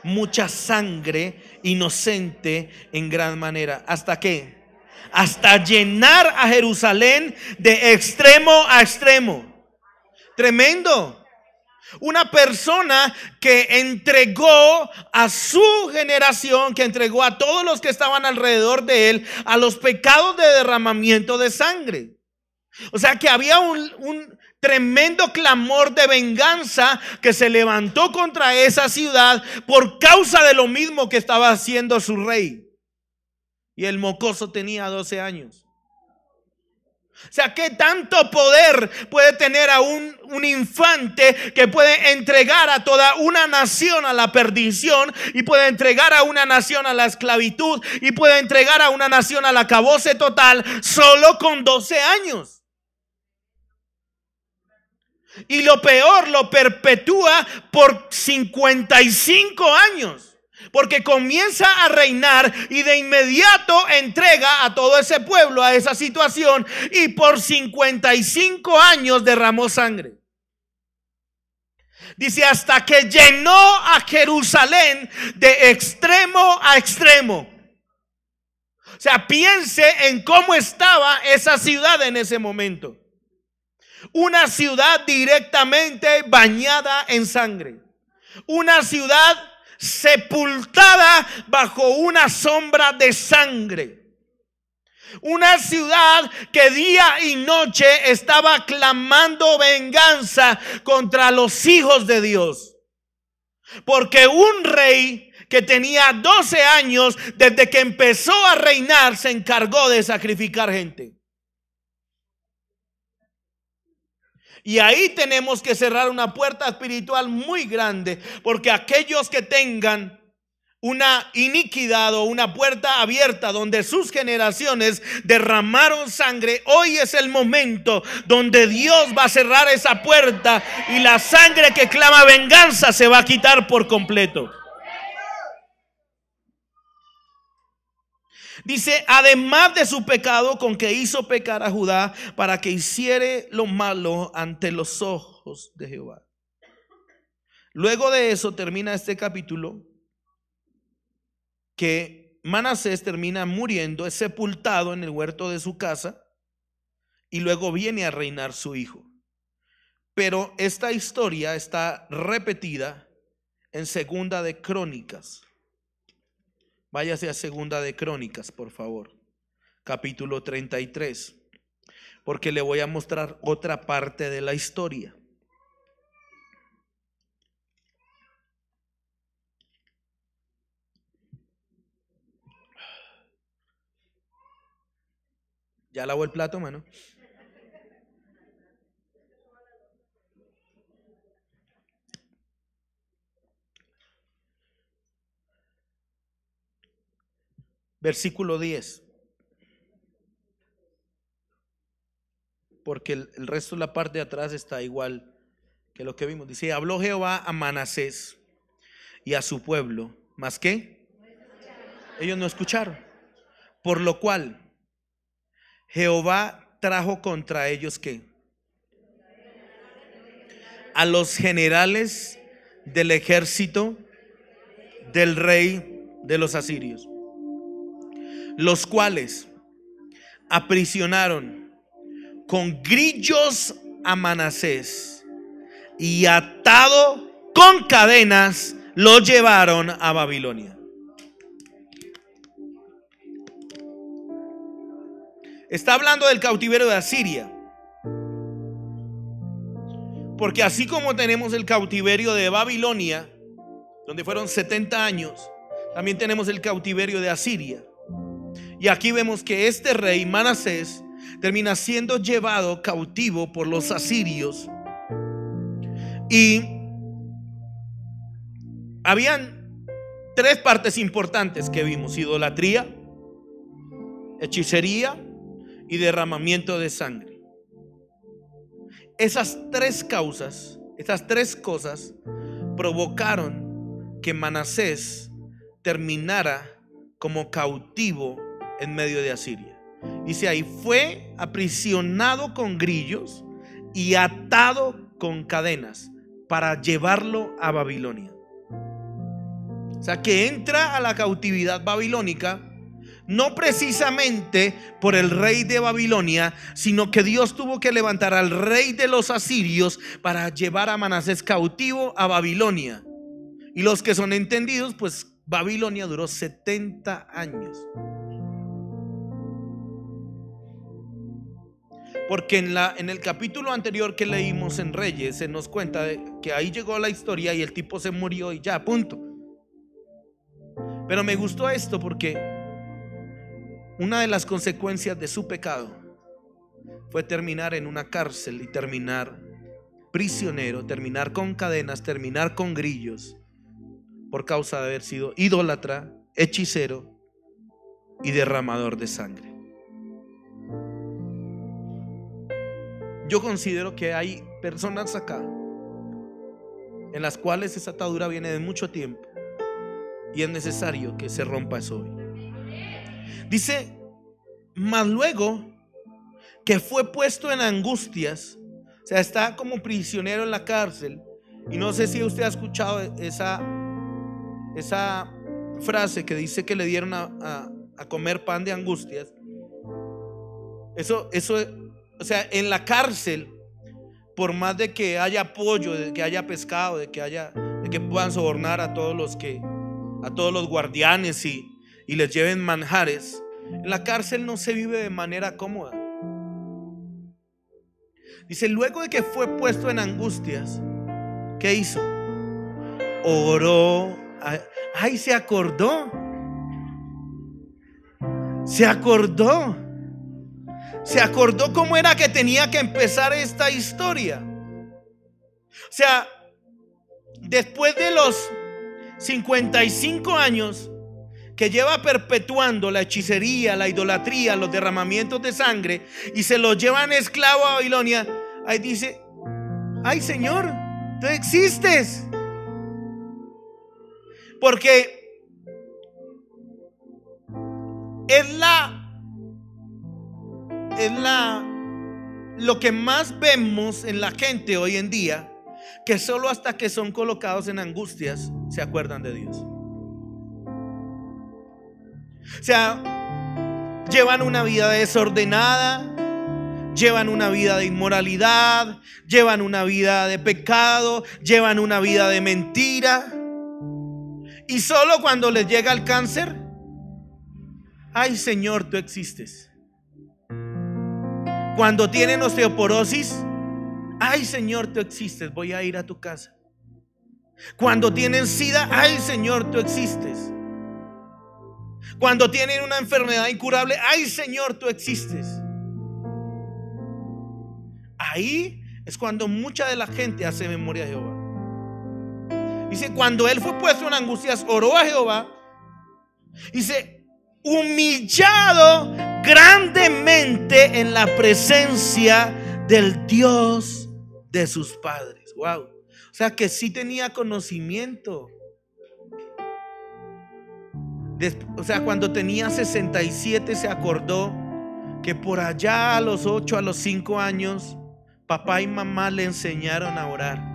Mucha sangre inocente en gran manera. ¿Hasta qué? Hasta llenar a Jerusalén de extremo a extremo. Tremendo. Una persona que entregó a su generación, que entregó a todos los que estaban alrededor de él a los pecados de derramamiento de sangre. O sea que había un tremendo clamor de venganza que se levantó contra esa ciudad por causa de lo mismo que estaba haciendo su rey. Y el mocoso tenía 12 años. O sea, ¿qué tanto poder puede tener a un infante que puede entregar a toda una nación a la perdición, y puede entregar a una nación a la esclavitud, y puede entregar a una nación al acabose total solo con 12 años? Y lo peor, lo perpetúa por 55 años. Porque comienza a reinar y de inmediato entrega a todo ese pueblo a esa situación, y por 55 años derramó sangre. Dice: hasta que llenó a Jerusalén de extremo a extremo. O sea, piense en cómo estaba esa ciudad en ese momento. Una ciudad directamente bañada en sangre. Una ciudad sepultada bajo una sombra de sangre. Una ciudad que día y noche estaba clamando venganza contra los hijos de Dios. Porque un rey que tenía 12 años desde que empezó a reinar se encargó de sacrificar gente. Y ahí tenemos que cerrar una puerta espiritual muy grande, porque aquellos que tengan una iniquidad o una puerta abierta donde sus generaciones derramaron sangre, hoy es el momento donde Dios va a cerrar esa puerta y la sangre que clama venganza se va a quitar por completo. Dice, además de su pecado con que hizo pecar a Judá para que hiciere lo malo ante los ojos de Jehová. Luego de eso termina este capítulo que Manasés termina muriendo, es sepultado en el huerto de su casa y luego viene a reinar su hijo. Pero esta historia está repetida en Segunda de Crónicas. Váyase a Segunda de Crónicas, por favor, capítulo 33, porque le voy a mostrar otra parte de la historia. ¿Ya lavó el plato, mano? Versículo 10. Porque el resto de la parte de atrás está igual que lo que vimos. Dice, habló Jehová a Manasés y a su pueblo. ¿Más qué? Ellos no escucharon. Por lo cual Jehová trajo contra ellos ¿qué? A los generales del ejército del rey de los asirios, los cuales aprisionaron con grillos a Manasés y atado con cadenas lo llevaron a Babilonia. Está hablando del cautiverio de Asiria, porque así como tenemos el cautiverio de Babilonia, donde fueron 70 años, también tenemos el cautiverio de Asiria. Y aquí vemos que este rey Manasés termina siendo llevado cautivo por los asirios. Y habían tres partes importantes que vimos: idolatría, hechicería y derramamiento de sangre. Esas tres causas, esas tres cosas provocaron que Manasés terminara como cautivo en medio de Asiria. Dice ahí, fue aprisionado con grillos y atado con cadenas para llevarlo a Babilonia. O sea que entra a la cautividad babilónica no precisamente por el rey de Babilonia, sino que Dios tuvo que levantar al rey de los asirios para llevar a Manasés cautivo a Babilonia. Y los que son entendidos, pues Babilonia duró 70 años. Porque en el capítulo anterior que leímos en Reyes se nos cuenta que ahí llegó la historia y el tipo se murió y ya, punto. Pero me gustó esto porque una de las consecuencias de su pecado fue terminar en una cárcel y terminar prisionero, terminar con cadenas, terminar con grillos, por causa de haber sido idólatra, hechicero y derramador de sangre. Yo considero que hay personas acá en las cuales esa atadura viene de mucho tiempo y es necesario que se rompa eso hoy. Dice, mas luego que fue puesto en angustias, o sea, está como prisionero en la cárcel. Y no sé si usted ha escuchado esa frase que dice que le dieron a a comer pan de angustias. Eso, o sea, en la cárcel, por más de que haya pollo, de que haya pescado, de que puedan sobornar a todos los guardianes y les lleven manjares, en la cárcel no se vive de manera cómoda. Dice, luego de que fue puesto en angustias, ¿qué hizo? Oró. Ay, se acordó. Se acordó cómo era que tenía que empezar esta historia. O sea, después de los 55 años que lleva perpetuando la hechicería, la idolatría, los derramamientos de sangre, y se los llevan esclavo a Babilonia, ahí dice, ay Señor, tú existes. Porque lo que más vemos en la gente hoy en día, que solo hasta que son colocados en angustias se acuerdan de Dios. O sea, llevan una vida desordenada, llevan una vida de inmoralidad, llevan una vida de pecado, llevan una vida de mentira, y solo cuando les llega el cáncer, ay Señor, tú existes. Cuando tienen osteoporosis, ay Señor, tú existes, voy a ir a tu casa. Cuando tienen SIDA, ay Señor, tú existes. Cuando tienen una enfermedad incurable, ay Señor, tú existes. Ahí es cuando mucha de la gente hace memoria a Jehová. Dice, cuando él fue puesto en angustias, oró a Jehová. Dice, humillado grandemente en la presencia del Dios de sus padres. Wow. O sea que sí tenía conocimiento. O sea, cuando tenía 67 se acordó que por allá a los 8, a los 5 años, papá y mamá le enseñaron a orar.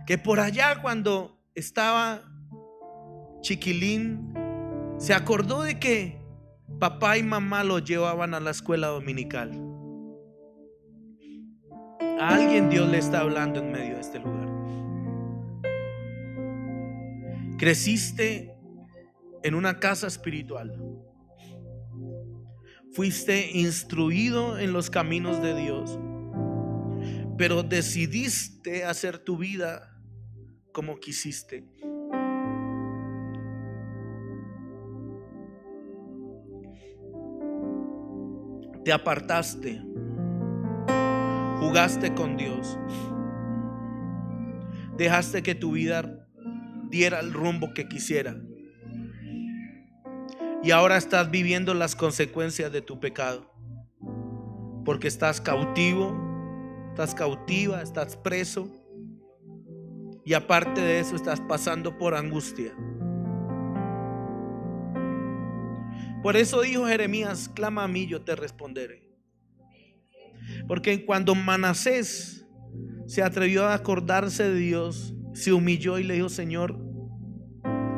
Que por allá cuando estaba chiquilín, se acordó de que papá y mamá lo llevaban a la escuela dominical. A alguien Dios le está hablando en medio de este lugar. Creciste en una casa espiritual. Fuiste instruido en los caminos de Dios, pero decidiste hacer tu vida como quisiste. Te apartaste, jugaste con Dios, dejaste que tu vida diera el rumbo que quisiera, y ahora estás viviendo las consecuencias de tu pecado, porque estás cautivo, estás cautiva, estás preso, y aparte de eso estás pasando por angustia. Por eso dijo Jeremías, clama a mí, yo te responderé. Porque cuando Manasés se atrevió a acordarse de Dios, se humilló y le dijo, Señor,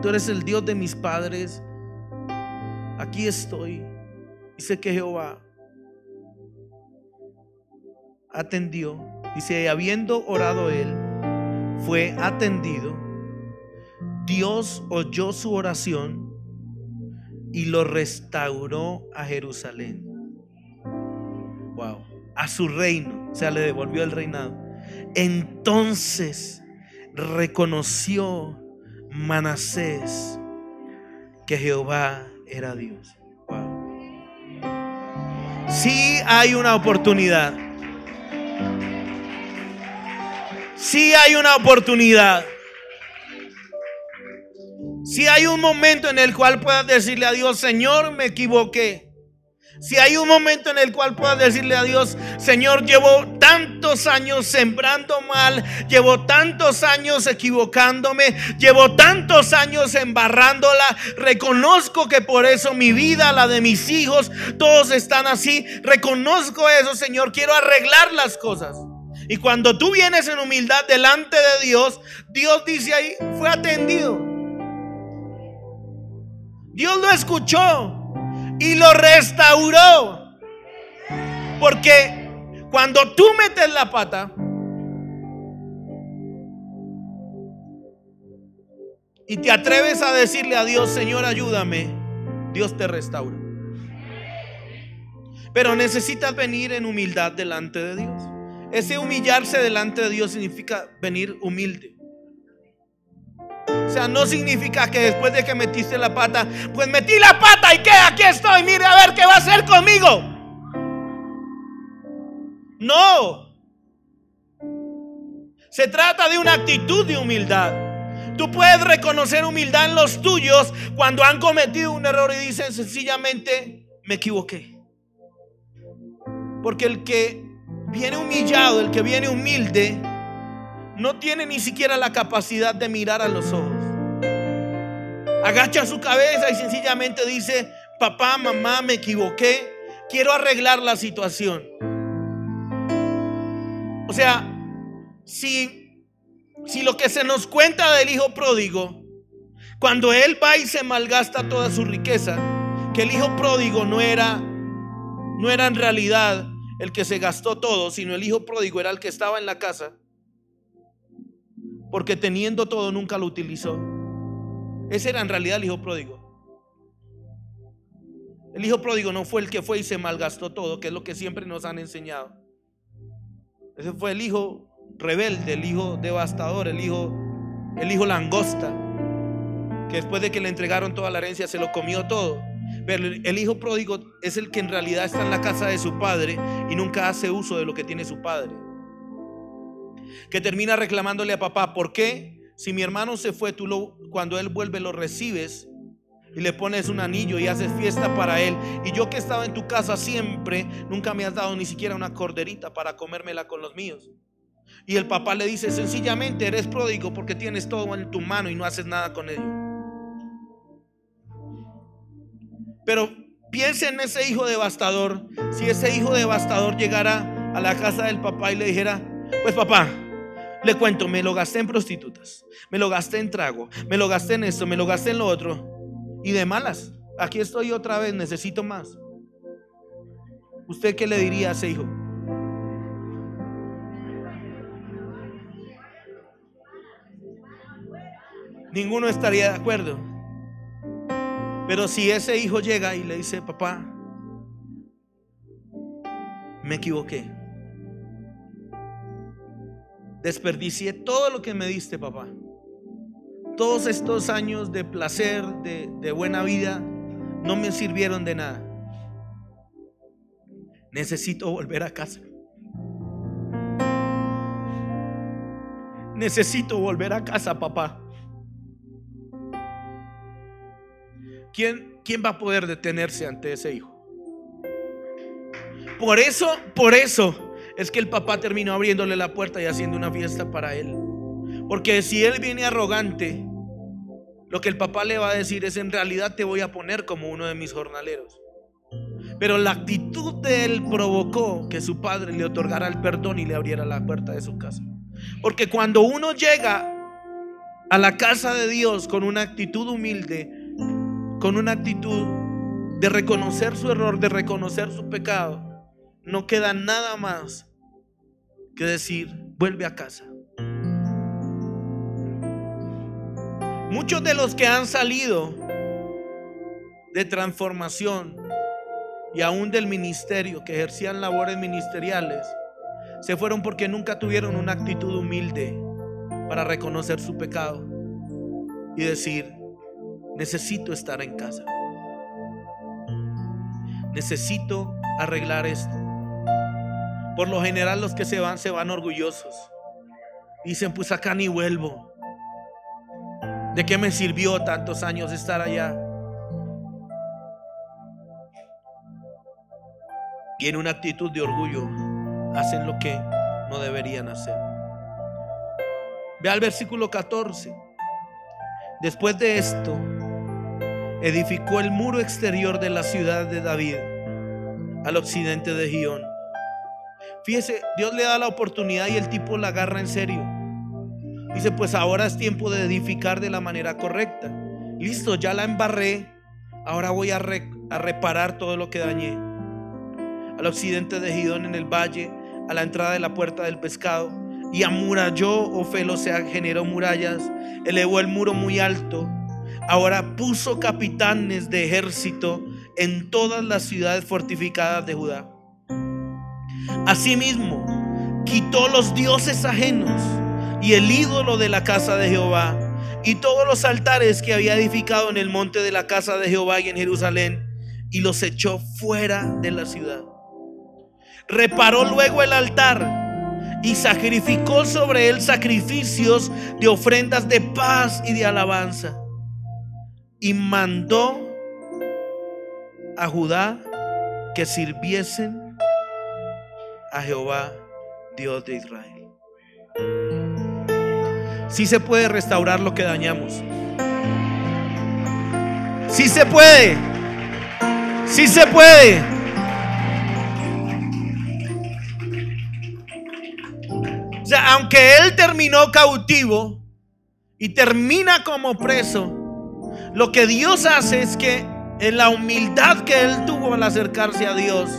tú eres el Dios de mis padres, aquí estoy. Dice que Jehová atendió. Dice, habiendo orado él, fue atendido. Dios oyó su oración y lo restauró a Jerusalén. Wow, a su reino, o sea, le devolvió el reinado. Entonces reconoció Manasés que Jehová era Dios. Wow. Sí hay una oportunidad. Sí hay una oportunidad. Si hay un momento en el cual puedas decirle a Dios, Señor, me equivoqué. Si hay un momento en el cual puedas decirle a Dios, Señor, llevo tantos años sembrando mal, llevo tantos años equivocándome, llevo tantos años embarrándola, reconozco que por eso mi vida, la de mis hijos, todos están así, reconozco eso, Señor, quiero arreglar las cosas. Y cuando tú vienes en humildad delante de Dios, Dios dice ahí, fue atendido. Dios lo escuchó y lo restauró. Porque cuando tú metes la pata y te atreves a decirle a Dios, Señor, ayúdame, Dios te restaura. Pero necesitas venir en humildad delante de Dios. Ese humillarse delante de Dios significa venir humilde. O sea, no significa que después de que metiste la pata, pues metí la pata y que aquí estoy, mire a ver qué va a hacer conmigo. No. Se trata de una actitud de humildad. Tú puedes reconocer humildad en los tuyos cuando han cometido un error y dicen sencillamente, me equivoqué. Porque el que viene humillado, el que viene humilde, no tiene ni siquiera la capacidad de mirar a los ojos. Agacha su cabeza y sencillamente dice, papá, mamá, me equivoqué, quiero arreglar la situación. O sea, si lo que se nos cuenta del hijo pródigo, cuando él va y se malgasta toda su riqueza, que el hijo pródigo no era en realidad el que se gastó todo, sino el hijo pródigo era el que estaba en la casa, porque teniendo todo nunca lo utilizó. Ese era en realidad el hijo pródigo. El hijo pródigo no fue el que fue y se malgastó todo, que es lo que siempre nos han enseñado. Ese fue el hijo rebelde, el hijo devastador, el hijo langosta, que después de que le entregaron toda la herencia se lo comió todo. Pero el hijo pródigo es el que en realidad está en la casa de su padre y nunca hace uso de lo que tiene su padre, que termina reclamándole a papá, ¿por qué? Si mi hermano se fue, cuando él vuelve lo recibes y le pones un anillo y haces fiesta para él, y yo que estaba en tu casa siempre, nunca me has dado ni siquiera una corderita para comérmela con los míos. Y el papá le dice, sencillamente eres pródigo porque tienes todo en tu mano y no haces nada con ello. Pero piensa en ese hijo devastador. Si ese hijo devastador llegara a la casa del papá y le dijera, pues papá, le cuento, me lo gasté en prostitutas, me lo gasté en trago, me lo gasté en esto, me lo gasté en lo otro, y de malas, aquí estoy otra vez, necesito más. ¿Usted qué le diría a ese hijo? Ninguno estaría de acuerdo. Pero si ese hijo llega y le dice, papá, me equivoqué, desperdicié todo lo que me diste, papá, todos estos años de placer, de buena vida, no me sirvieron de nada, necesito volver a casa, necesito volver a casa, papá. ¿Quién va a poder detenerse ante ese hijo? Por eso es que el papá terminó abriéndole la puerta y haciendo una fiesta para él. Porque si él viene arrogante, lo que el papá le va a decir es, en realidad te voy a poner como uno de mis jornaleros. Pero la actitud de él provocó que su padre le otorgara el perdón y le abriera la puerta de su casa. Porque cuando uno llega a la casa de Dios con una actitud humilde, con una actitud de reconocer su error, de reconocer su pecado, no queda nada más que decir, vuelve a casa. Muchos de los que han salido de transformación y aún del ministerio, que ejercían labores ministeriales, se fueron porque nunca tuvieron una actitud humilde para reconocer su pecado y decir, necesito estar en casa, necesito arreglar esto. Por lo general los que se van orgullosos. Dicen, pues acá ni vuelvo. ¿De qué me sirvió tantos años estar allá? Y en una actitud de orgullo hacen lo que no deberían hacer. Ve al versículo 14. Después de esto, edificó el muro exterior de la ciudad de David al occidente de Gihón. Fíjese, Dios le da la oportunidad y el tipo la agarra en serio. Dice, pues ahora es tiempo de edificar de la manera correcta. Listo, ya la embarré, ahora voy a reparar todo lo que dañé. Al occidente de Gidón, en el valle, a la entrada de la puerta del pescado, y amuralló Ofel, o sea, generó murallas, elevó el muro muy alto. Ahora puso capitanes de ejército en todas las ciudades fortificadas de Judá. Asimismo, quitó los dioses ajenos y el ídolo de la casa de Jehová y todos los altares que había edificado en el monte de la casa de Jehová y en Jerusalén, y los echó fuera de la ciudad. Reparó luego el altar y sacrificó sobre él sacrificios de ofrendas de paz y de alabanza, y mandó a Judá que sirviesen a Jehová, Dios de Israel. Sí se puede restaurar lo que dañamos. Sí se puede. Sí se puede. O sea, aunque él terminó cautivo y termina como preso, lo que Dios hace es que en la humildad que él tuvo al acercarse a Dios,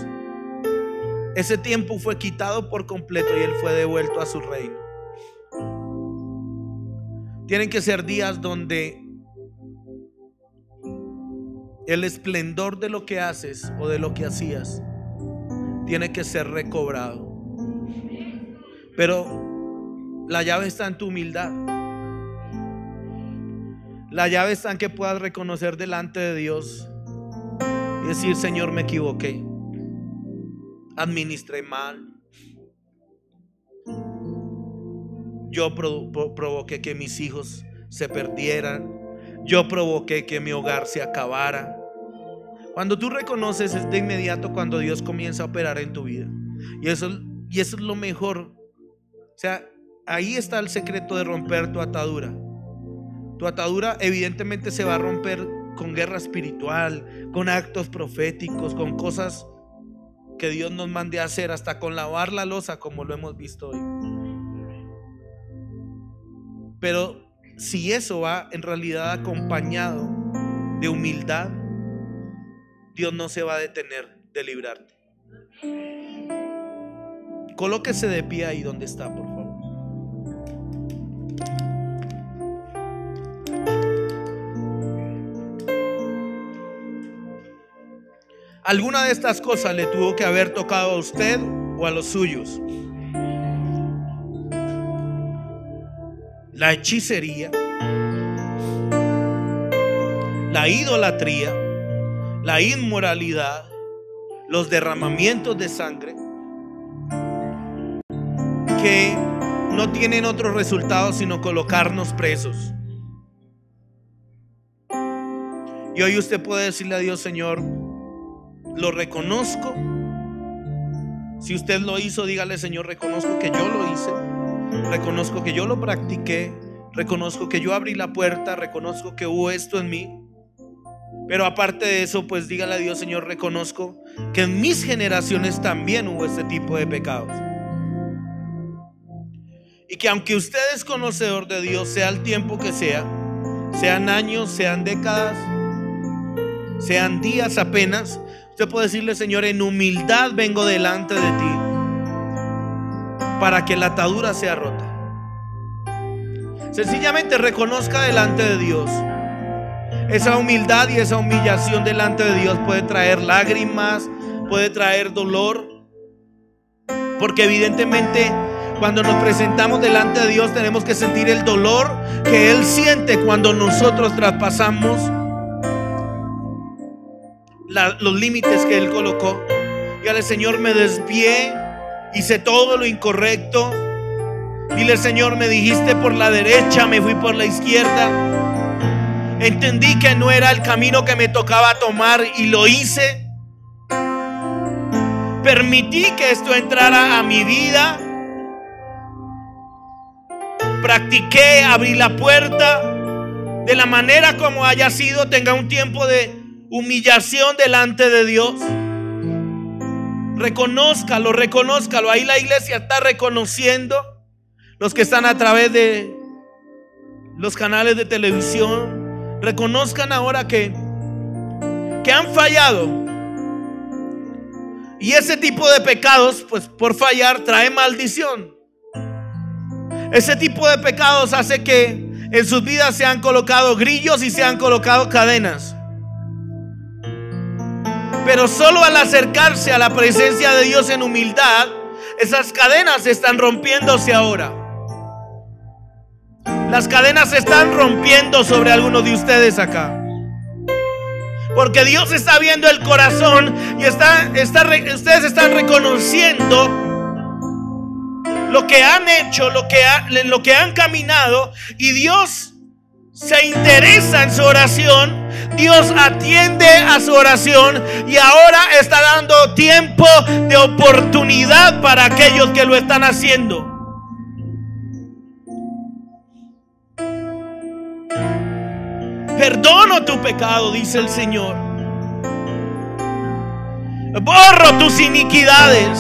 ese tiempo fue quitado por completo y él fue devuelto a su reino. Tienen que ser días donde el esplendor de lo que haces o de lo que hacías tiene que ser recobrado. Pero la llave está en tu humildad. La llave está en que puedas reconocer delante de Dios y decir: Señor, me equivoqué, administré mal, yo provoqué que mis hijos se perdieran, yo provoqué que mi hogar se acabara. Cuando tú reconoces, es de inmediato cuando Dios comienza a operar en tu vida. Y eso es lo mejor. O sea, ahí está el secreto de romper tu atadura. Tu atadura evidentemente se va a romper con guerra espiritual, con actos proféticos, con cosas que Dios nos mande a hacer, hasta con lavar la loza, como lo hemos visto hoy. Pero si eso va en realidad acompañado de humildad, Dios no se va a detener de librarte. Colóquese de pie ahí donde está, por favor. Alguna de estas cosas le tuvo que haber tocado a usted o a los suyos. La hechicería, la idolatría, la inmoralidad, los derramamientos de sangre, que no tienen otro resultado sino colocarnos presos. Y hoy usted puede decirle a Dios: Señor, lo reconozco. Si usted lo hizo, dígale: Señor, reconozco que yo lo hice, reconozco que yo lo practiqué, reconozco que yo abrí la puerta, reconozco que hubo esto en mí. Pero aparte de eso, pues dígale a Dios: Señor, reconozco que en mis generaciones también hubo este tipo de pecados, y que aunque usted es conocedor de Dios, sea el tiempo que sea, sean años, sean décadas, sean días apenas, usted puede decirle: Señor, en humildad vengo delante de ti para que la atadura sea rota. Sencillamente reconozca delante de Dios. Esa humildad y esa humillación delante de Dios puede traer lágrimas, puede traer dolor, porque evidentemente cuando nos presentamos delante de Dios tenemos que sentir el dolor que Él siente cuando nosotros traspasamos los límites que Él colocó. Dígale: Señor, me desvié, hice todo lo incorrecto. Dile: Señor, me dijiste por la derecha, me fui por la izquierda. Entendí que no era el camino que me tocaba tomar y lo hice. Permití que esto entrara a mi vida. Practiqué, abrí la puerta. De la manera como haya sido, tenga un tiempo de humillación delante de Dios. Reconózcalo, reconózcalo. Ahí la iglesia está reconociendo. Los que están a través de los canales de televisión, reconozcan ahora que que han fallado. Y ese tipo de pecados, pues por fallar, trae maldición. Ese tipo de pecados hace que en sus vidas se han colocado grillos y se han colocado cadenas. Pero solo al acercarse a la presencia de Dios en humildad, esas cadenas están rompiéndose ahora. Las cadenas se están rompiendo sobre algunos de ustedes acá. Porque Dios está viendo el corazón y ustedes están reconociendo lo que han hecho, lo que han caminado, y Dios se interesa en su oración. Dios atiende a su oración y ahora está dando tiempo de oportunidad para aquellos que lo están haciendo. Perdono tu pecado, dice el Señor. Borro tus iniquidades.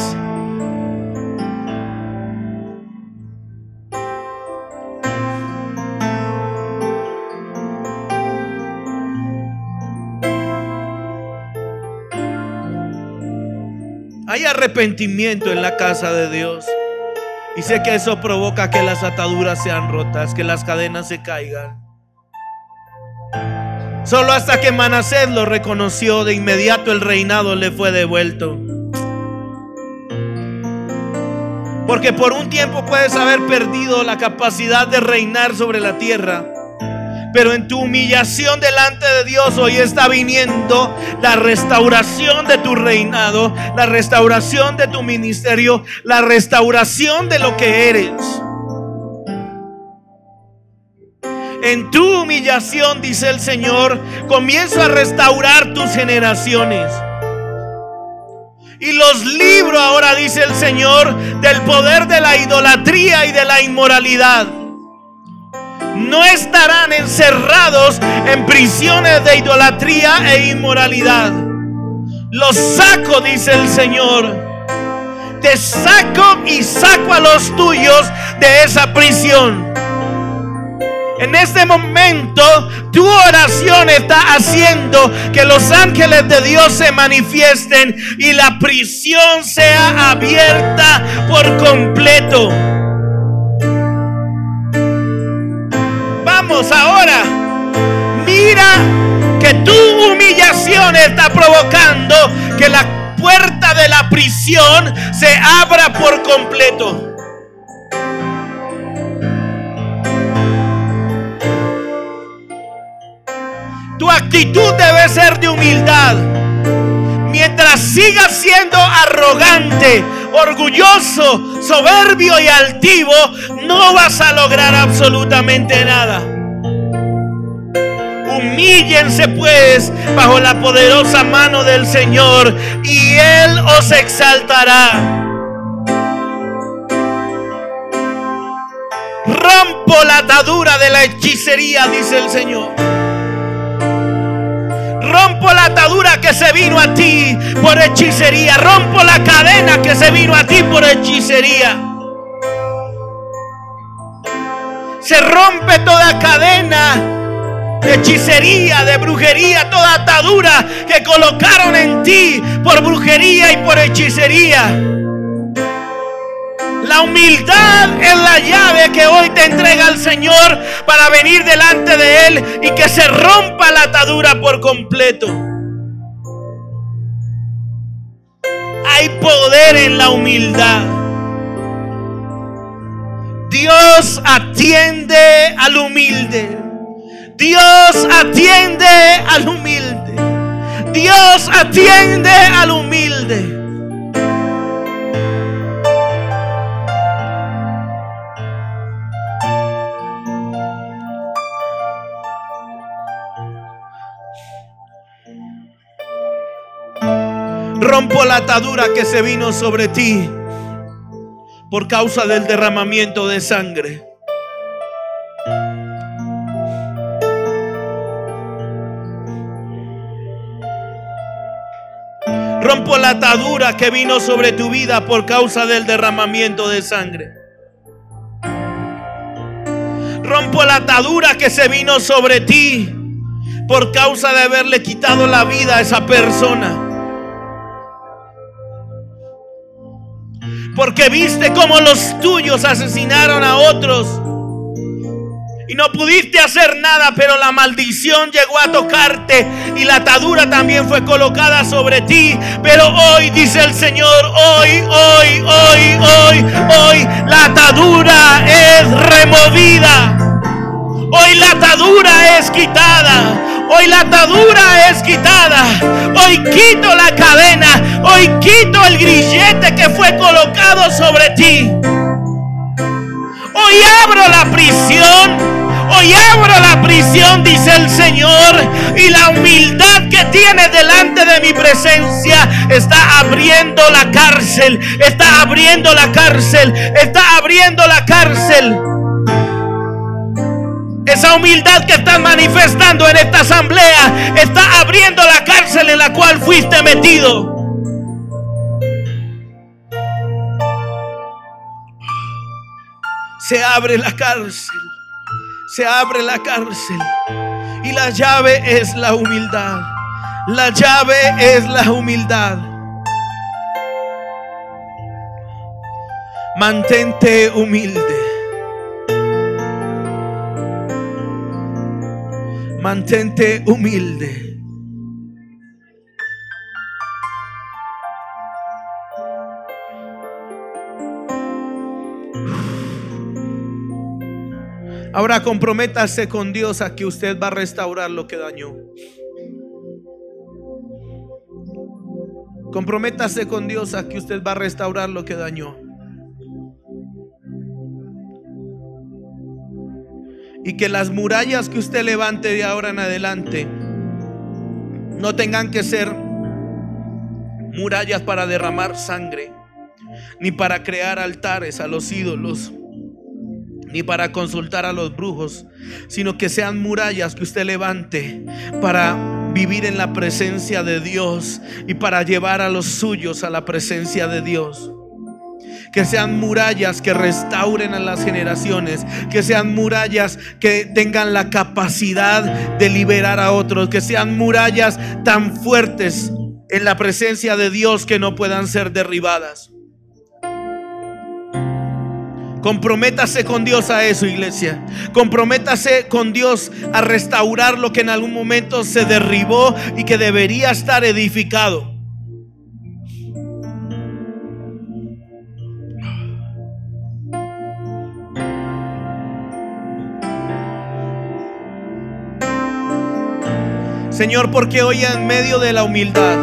Hay arrepentimiento en la casa de Dios. Y sé que eso provoca que las ataduras sean rotas, que las cadenas se caigan. Solo hasta que Manasés lo reconoció, de inmediato el reinado le fue devuelto. Porque por un tiempo puedes haber perdido la capacidad de reinar sobre la tierra, pero en tu humillación delante de Dios hoy está viniendo la restauración de tu reinado, la restauración de tu ministerio, la restauración de lo que eres. En tu humillación, dice el Señor, comienzo a restaurar tus generaciones. Y los libro ahora, dice el Señor, del poder de la idolatría y de la inmoralidad. No estarán encerrados en prisiones de idolatría e inmoralidad. Los saco, dice el Señor. Te saco y saco a los tuyos de esa prisión. En este momento tu oración está haciendo que los ángeles de Dios se manifiesten y la prisión sea abierta por completo. Vamos ahora. Mira que tu humillación está provocando que la puerta de la prisión se abra por completo. Tu actitud debe ser de humildad. Mientras sigas siendo arrogante, orgulloso, soberbio y altivo, no vas a lograr absolutamente nada. Humíllense pues bajo la poderosa mano del Señor y Él os exaltará. Rompo la atadura de la hechicería, dice el Señor. Rompo la atadura que se vino a ti por hechicería. Rompo la cadena que se vino a ti por hechicería. Se rompe toda cadena de hechicería, de brujería, toda atadura que colocaron en ti por brujería y por hechicería. La humildad es la llave que hoy te entrega el Señor para venir delante de Él y que se rompa la atadura por completo. Hay poder en la humildad. Dios atiende al humilde. Dios atiende al humilde. Dios atiende al humilde. Rompo la atadura que se vino sobre ti por causa del derramamiento de sangre. Rompo la atadura que vino sobre tu vida por causa del derramamiento de sangre. Rompo la atadura que se vino sobre ti por causa de haberle quitado la vida a esa persona. Porque viste cómo los tuyos asesinaron a otros y no pudiste hacer nada, pero la maldición llegó a tocarte y la atadura también fue colocada sobre ti. Pero hoy dice el Señor, hoy la atadura es removida. Hoy la atadura es quitada. Hoy la atadura es quitada. Hoy quito la cadena. Hoy quito el grillete que fue colocado sobre ti. Hoy abro la prisión. Hoy abro la prisión, dice el Señor. Y la humildad que tiene delante de mi presencia está abriendo la cárcel. Está abriendo la cárcel. Está abriendo la cárcel. Esa humildad que estás manifestando en esta asamblea está abriendo la cárcel en la cual fuiste metido. Se abre la cárcel. Se abre la cárcel. Y la llave es la humildad. La llave es la humildad. Mantente humilde. Mantente humilde. Ahora comprométase con Dios a que usted va a restaurar lo que dañó. Comprométase con Dios a que usted va a restaurar lo que dañó. Y que las murallas que usted levante de ahora en adelante no tengan que ser murallas para derramar sangre, ni para crear altares a los ídolos, ni para consultar a los brujos, sino que sean murallas que usted levante para vivir en la presencia de Dios y para llevar a los suyos a la presencia de Dios. Que sean murallas que restauren a las generaciones. Que sean murallas que tengan la capacidad de liberar a otros. Que sean murallas tan fuertes en la presencia de Dios que no puedan ser derribadas. Comprométase con Dios a eso, iglesia. Comprométase con Dios a restaurar lo que en algún momento se derribó y que debería estar edificado. Señor, porque hoy en medio de la humildad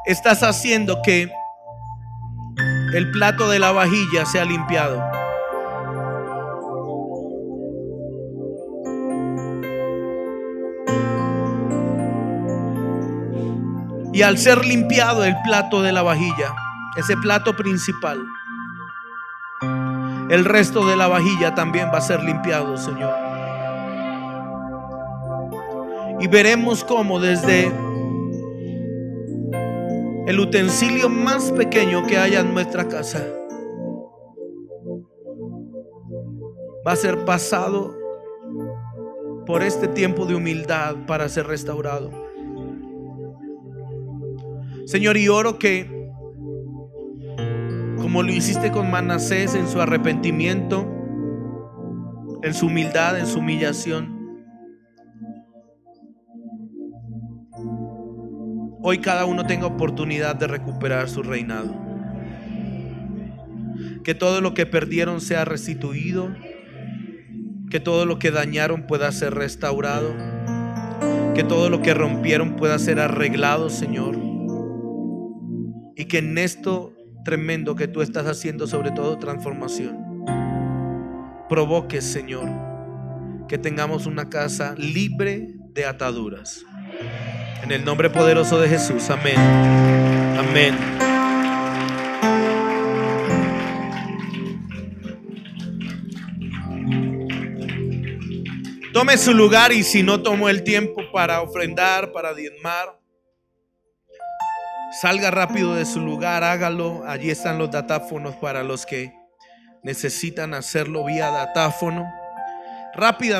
estás haciendo que el plato de la vajilla sea limpiado. Y al ser limpiado el plato de la vajilla, ese plato principal, el resto de la vajilla también va a ser limpiado, Señor. Y veremos cómo desde el utensilio más pequeño que haya en nuestra casa va a ser pasado por este tiempo de humildad para ser restaurado. Señor, y oro que, como lo hiciste con Manasés en su arrepentimiento, en su humildad, en su humillación, hoy cada uno tenga oportunidad de recuperar su reinado. Que todo lo que perdieron sea restituido. Que todo lo que dañaron pueda ser restaurado. Que todo lo que rompieron pueda ser arreglado, Señor. Y que en esto tremendo que tú estás haciendo, sobre todo transformación, provoque, Señor, que tengamos una casa libre de ataduras. En el nombre poderoso de Jesús, amén. Amén. Tome su lugar, y si no tomó el tiempo para ofrendar, para diezmar, salga rápido de su lugar, hágalo. Allí están los datáfonos para los que necesitan hacerlo vía datáfono. rápidamente.